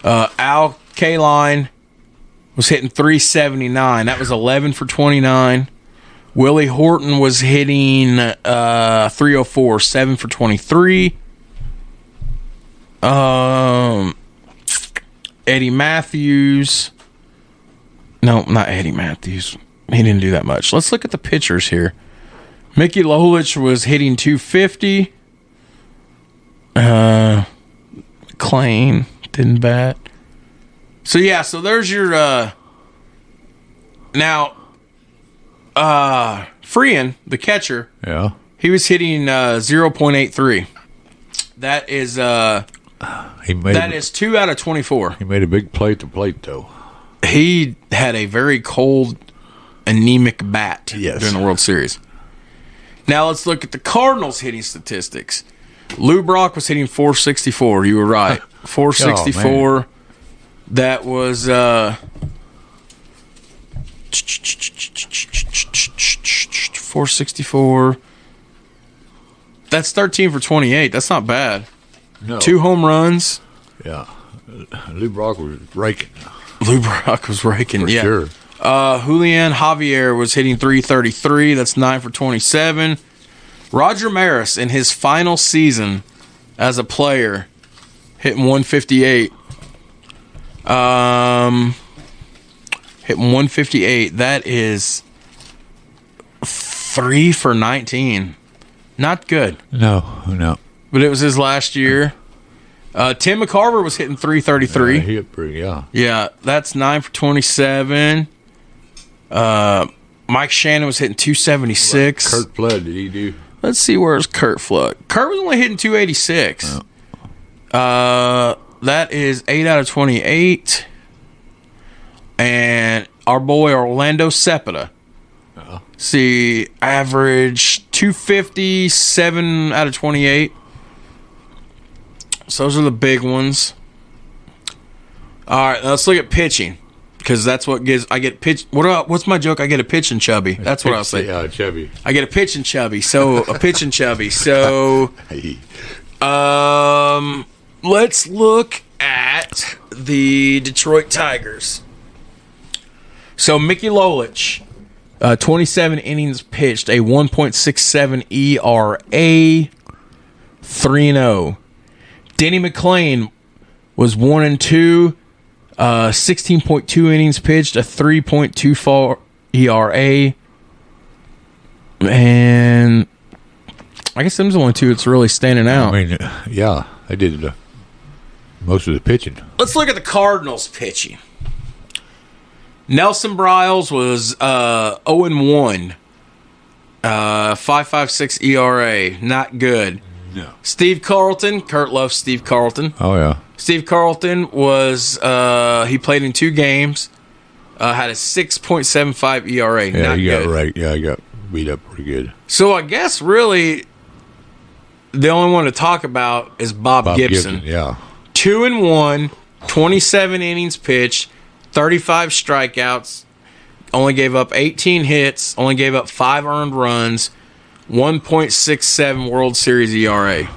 Al Kaline was hitting 379. That was 11 for 29. Willie Horton was hitting 304, 7 for 23. Eddie Matthews. No, not Eddie Matthews. He didn't do that much. Let's look at the pitchers here. Mickey Lolich was hitting 250. McClain didn't bat. So there's your now Freehan, the catcher. Yeah. He was hitting 0.83. That is is 2 out of 24. He made a big play to plate though. He had a very cold, anemic bat Yes. during the World Series. Now let's look at the Cardinals hitting statistics. Lou Brock was hitting 464. You were right. 464. Oh, that was 464. That's 13 for 28. That's not bad. No. 2 home runs. Yeah. Lou Brock was raking. Lou Brock was raking. For yeah. sure. Julian Javier was hitting 333. That's 9 for 27. Roger Maris, in his final season as a player, hitting 158. Hitting 158. That is 3 for 19. Not good. No. But it was his last year. Tim McCarver was hitting 333. He hit pretty, yeah. Yeah, that's 9 for 27. Mike Shannon was hitting 276. Kurt Flood, did he do? Let's see, where's Kurt Flood? Kurt was only hitting 286. That is 8 out of 28. And our boy Orlando Cepeda. See, average 250, 7 out of 28. So those are the big ones. All right, let's look at pitching. Because that's what gives. I get pitch. What's my joke? I get a pitch and chubby. That's what I'll say. Yeah, chubby. I get a pitch and chubby. So a pitch and chubby. So, let's look at the Detroit Tigers. So Mickey Lolich, 27 innings pitched, a 1.67 ERA, 3-0. Denny McClain was 1-2. 16.2 innings pitched, a 3.24 ERA. And I guess them's the only two that's really standing out. I mean, yeah, they did most of the pitching. Let's look at the Cardinals pitching. Nelson Bryles was 0-1. 5.56 ERA. Not good. No. Steve Carlton. Kurt loves Steve Carlton. Oh, yeah. Steve Carlton was, he played in 2 games, had a 6.75 ERA. Yeah, Not you got good. right. Yeah, I got beat up pretty good. So I guess really the only one to talk about is Bob Gibson. Yeah. 2-1, 27 innings pitched, 35 strikeouts, only gave up 18 hits, only gave up 5 earned runs, 1.67 World Series ERA.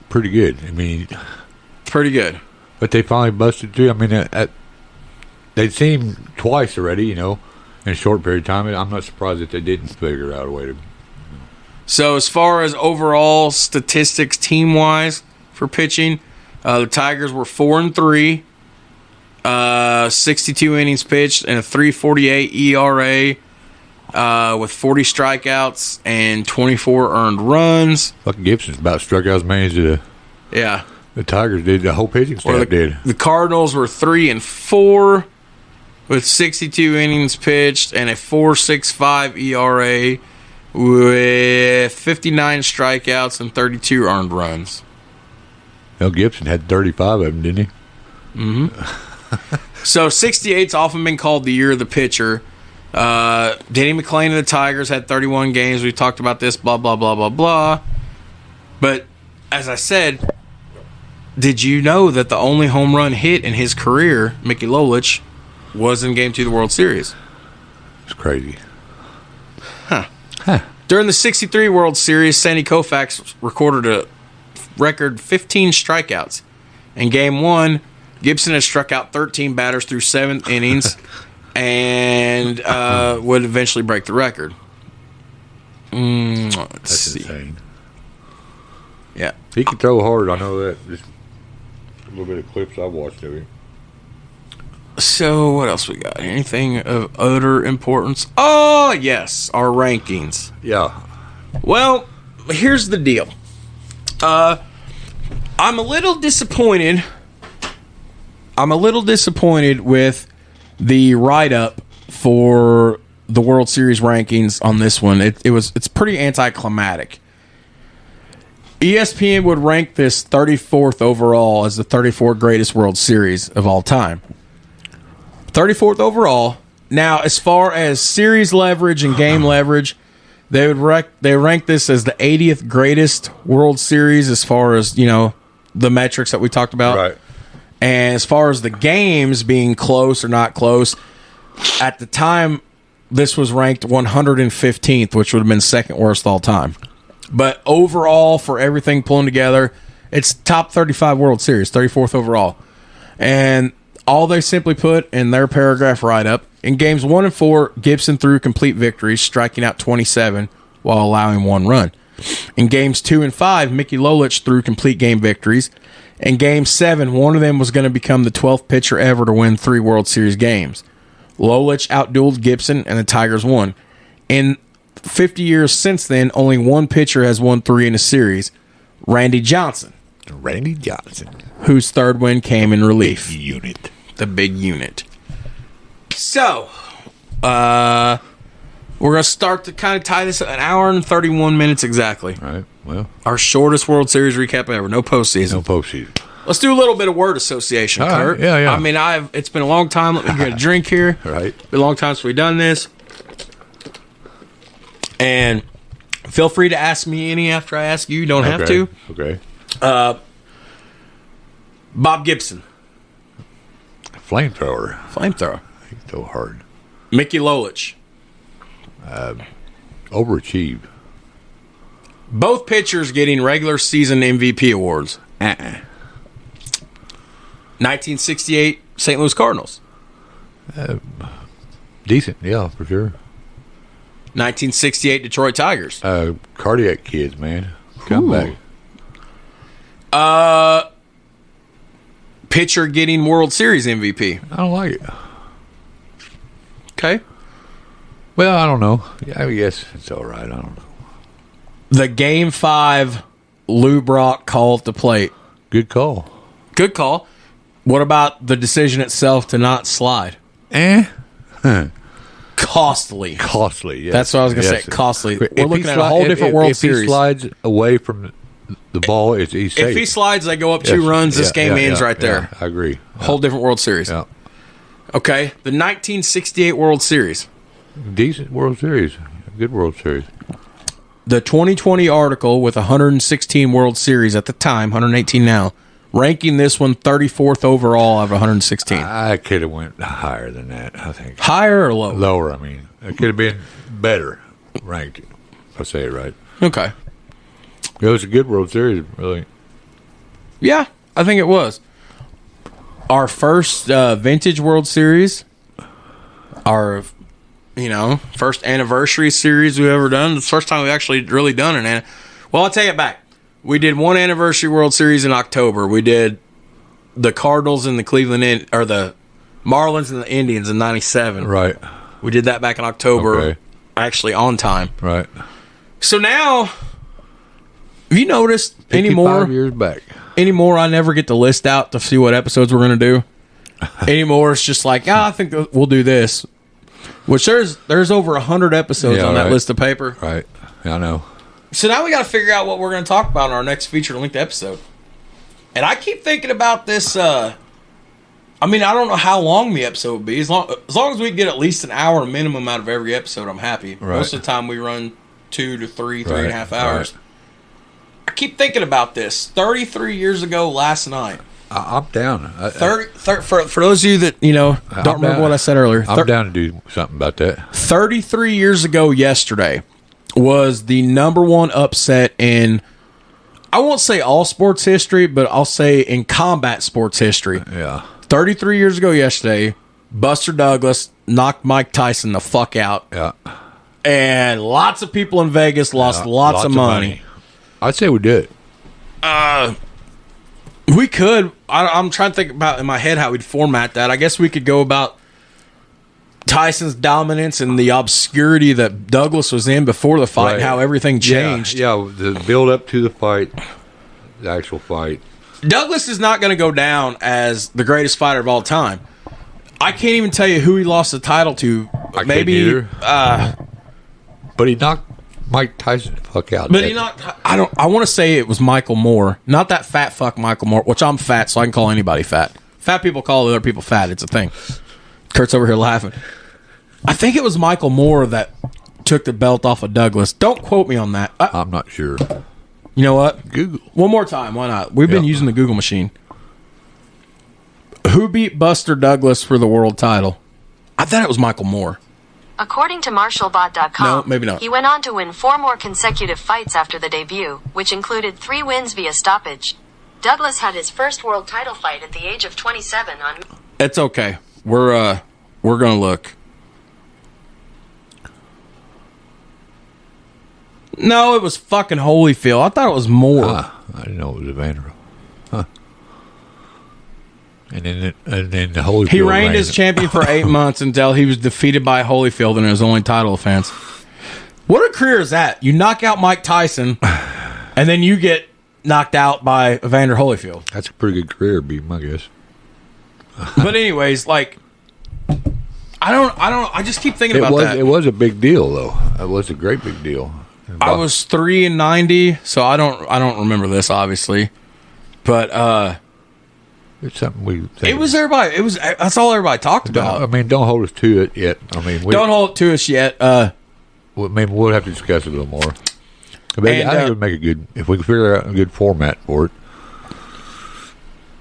Pretty good. I mean, pretty good. But they finally busted through. I mean, they'd seen him twice already, in a short period of time. I'm not surprised that they didn't figure out a way to. So as far as overall statistics team-wise for pitching, the Tigers were 4-3, 62 innings pitched, and a 3.48 ERA with 40 strikeouts and 24 earned runs. Fucking Gibson's about struck out as many as the Tigers did. The whole pitching staff did. The Cardinals were 3-4 with 62 innings pitched and a 4.65 ERA with 59 strikeouts and 32 earned runs. Mel Gibson had 35 of them, didn't he? Mm-hmm. So 68's often been called the year of the pitcher. Danny McClain of the Tigers had 31 games. We've talked about this, blah, blah, blah, blah, blah. But as I said, did you know that the only home run hit in his career, Mickey Lolich, was in Game 2 of the World Series? It's crazy. During the 63 World Series, Sandy Koufax recorded a record 15 strikeouts. In Game 1, Gibson had struck out 13 batters through 7 innings and would eventually break the record. That's see. insane. Yeah. He can throw hard, I know that. Just a little bit of clips I've watched of him. So, what else we got? Anything of utter importance? Oh, yes, our rankings. Yeah. Well, here's the deal. I'm a little disappointed. With the write-up for the World Series rankings on this one. It's pretty anticlimactic. ESPN would rank this 34th overall as the 34th greatest World Series of all time. 34th overall. Now, as far as series leverage and game leverage, they rank this as the 80th greatest World Series as far as, the metrics that we talked about. Right. And as far as the games being close or not close, at the time, this was ranked 115th, which would have been second worst all time. But overall, for everything pulling together, it's top 35 World Series, 34th overall. And all they simply put in their paragraph write-up, in games 1 and 4, Gibson threw complete victories, striking out 27 while allowing 1 run. In games 2 and 5, Mickey Lolich threw complete game victories. In game 7, one of them was going to become the 12th pitcher ever to win 3 World Series games. Lolich outdueled Gibson, and the Tigers won. In 50 years since then, only one pitcher has won 3 in a series, Randy Johnson. Whose third win came in relief. The big unit. So, we're going to start to kind of tie this at 1 hour and 31 minutes exactly. All right. Well, our shortest World Series recap ever. No postseason. Let's do a little bit of word association, all Kurt. Right. Yeah. I mean, it's been a long time. Let me get a drink here. Right. It's been a long time since we've done this. And feel free to ask me any after I ask you. You don't have to. Okay. Bob Gibson. Flamethrower. He can throw hard. Mickey Lolich. Overachieved. Both pitchers getting regular season MVP awards. 1968 St. Louis Cardinals. Decent, yeah, for sure. 1968 Detroit Tigers. Cardiac kids, man. Come back. pitcher getting World Series MVP. I don't like it. Okay. Well, I don't know. I guess it's all right. I don't know. The Game 5 Lou Brock call at the plate. Good call. Good call. What about the decision itself to not slide? Costly. Costly, yes. That's what I was going to say. Costly. We're looking at a whole different World Series. If he slides away from the ball, he's safe. If he slides, they go up 2 runs. This game ends right there. I agree. Whole different World Series. Yeah. Okay. The 1968 World Series. Decent World Series. Good World Series. The 2020 article with 116 World Series at the time, 118 now, ranking this one 34th overall out of 116. I could have went higher than that, I think. Higher or lower? Lower, I mean. It could have been better ranked, if I say it right. Okay. It was a good World Series, really. Yeah, I think it was. Our first vintage World Series, our first anniversary series we've ever done. It's the first time we've actually really done an. Well, I'll take it back. We did one anniversary World Series in October. We did the Cardinals and the or the Marlins and the Indians in '97. Right. We did that back in October, actually on time. Right. So now, have you noticed anymore? 55 years back. Anymore, I never get the list out to see what episodes we're going to do. Anymore, it's just like, I think we'll do this. Which there's over 100 episodes on that list of paper. Right. Yeah, I know. So now we got to figure out what we're going to talk about in our next feature-length episode. And I keep thinking about this. I don't know how long the episode will be. As long as we get at least an hour minimum out of every episode, I'm happy. Right. Most of the time we run 2 to 3 and a half hours. Right. I keep thinking about this. 33 years ago last night. I'm down. 30, for those of you that don't remember what I said earlier. I'm down to do something about that. 33 years ago yesterday was the number one upset in, I won't say all sports history, but I'll say in combat sports history. Yeah. 33 years ago yesterday, Buster Douglas knocked Mike Tyson the fuck out. Yeah. And lots of people in Vegas lost lots of money. I'd say we did. We could. I'm trying to think about in my head how we'd format that. I guess we could go about Tyson's dominance and the obscurity that Douglas was in before the fight, and how everything changed. Yeah, the build up to the fight, the actual fight. Douglas is not going to go down as the greatest fighter of all time. I can't even tell you who he lost the title to. Maybe, but he knocked Mike Tyson the fuck out. But he knocked. I want to say it was Michael Moore, not that fat fuck Michael Moore. Which I'm fat, so I can call anybody fat. Fat people call other people fat. It's a thing. Kurt's over here laughing. I think it was Michael Moore that took the belt off of Douglas. Don't quote me on that. I'm not sure. You know what? Google. One more time. Why not? We've been using the Google machine. Who beat Buster Douglas for the world title? I thought it was Michael Moore. According to MarshallBot.com, no, maybe not. He went on to win 4 more consecutive fights after the debut, which included 3 wins via stoppage. Douglas had his first world title fight at the age of 27 on... It's okay. We're going to look. No, it was fucking Holyfield. I thought it was Moore. I didn't know it was Evander. Huh. And then the Holyfield. He reigned as champion for 8 months until he was defeated by Holyfield in his only title offense. What a career is that? You knock out Mike Tyson, and then you get knocked out by Evander Holyfield. That's a pretty good career, I guess. But anyways, like, I just keep thinking about that. It was a big deal, though. It was a great big deal. I was 3 and 90, so I don't remember this obviously, but it's something we. It was everybody. That's all everybody talked about. I mean, don't hold us to it yet. Don't hold it to us yet. Maybe we'll have to discuss it a little more. But I think it would make a good if we could figure out a good format for it.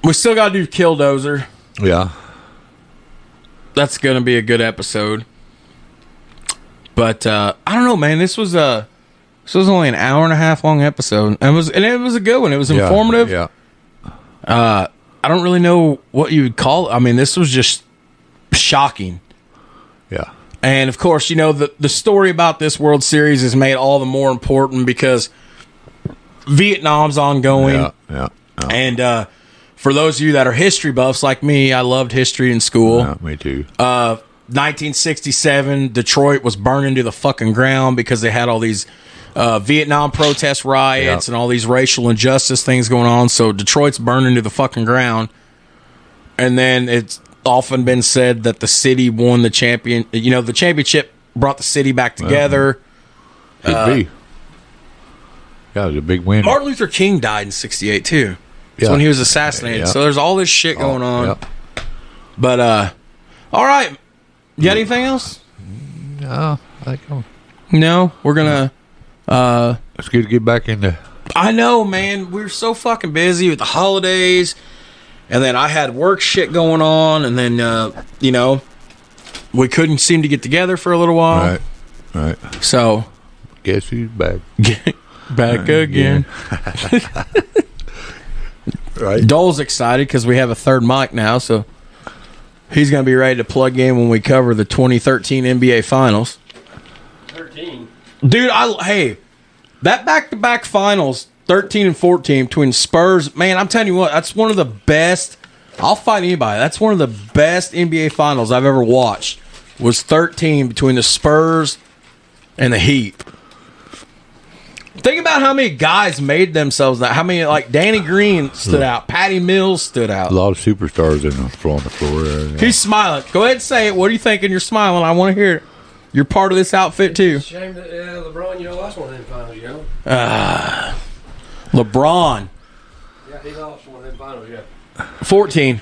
We still got to do Killdozer. Yeah, that's going to be a good episode. But I don't know, man. This was only an hour and a half long episode, and it was a good one. It was informative. Yeah. I don't really know what you would call it. I mean, this was just shocking. Yeah. And of course, the story about this World Series is made all the more important because Vietnam's ongoing. Yeah. And for those of you that are history buffs like me, I loved history in school. Me too. 1967, Detroit was burned into the fucking ground because they had all these Vietnam protest riots and all these racial injustice things going on. So Detroit's burned into the fucking ground. And then it's often been said that the city won the champion. You know, the championship brought the city back together. Could be. Yeah, it was a big win. Martin Luther King died in 68 too. That's Yeah. when he was assassinated. Yeah. So there's all this shit going on. Yep. But all right. You got anything else? No, I think No, we're gonna. it's good to get back into. I know, man. We're so fucking busy with the holidays, and then I had work shit going on, and then you know, we couldn't seem to get together for a little while. Right. So, Guess who's back? back again. Right. Dole's excited because we have a third mic now, so he's going to be ready to plug in when we cover the 2013 NBA Finals. 13. Dude, hey, that back-to-back Finals, 13 and 14 between Spurs, man, I'm telling you what, that's one of the best. I'll fight anybody. That's one of the best NBA Finals I've ever watched. Was 13 between the Spurs and the Heat. Think about how many guys made themselves that. How many, like Danny Green stood out, Patty Mills stood out. A lot of superstars on the floor. He's smiling. Go ahead and say it. What are you thinking? You're smiling. I want to hear it. You're part of this outfit too. Shame that LeBron, lost one of them finals, LeBron, Yeah, he lost one of them finals, 14.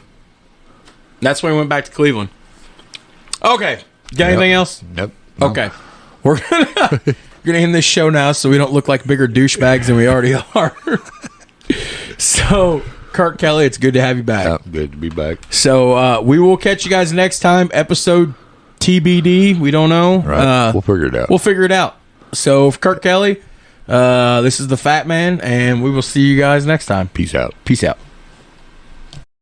That's when he went back to Cleveland. Okay. Got anything else? Nope. No. Okay. We're gonna end this show now so we don't look like bigger douchebags than we already are. So, Kirk Kelly, it's good to have you back. Yeah, good to be back. So we will catch you guys next time. Episode TBD. We don't know. Right. We'll figure it out. We'll figure it out. So, for Kirk Kelly, this is the Fat Man, and we will see you guys next time. Peace out. Peace out.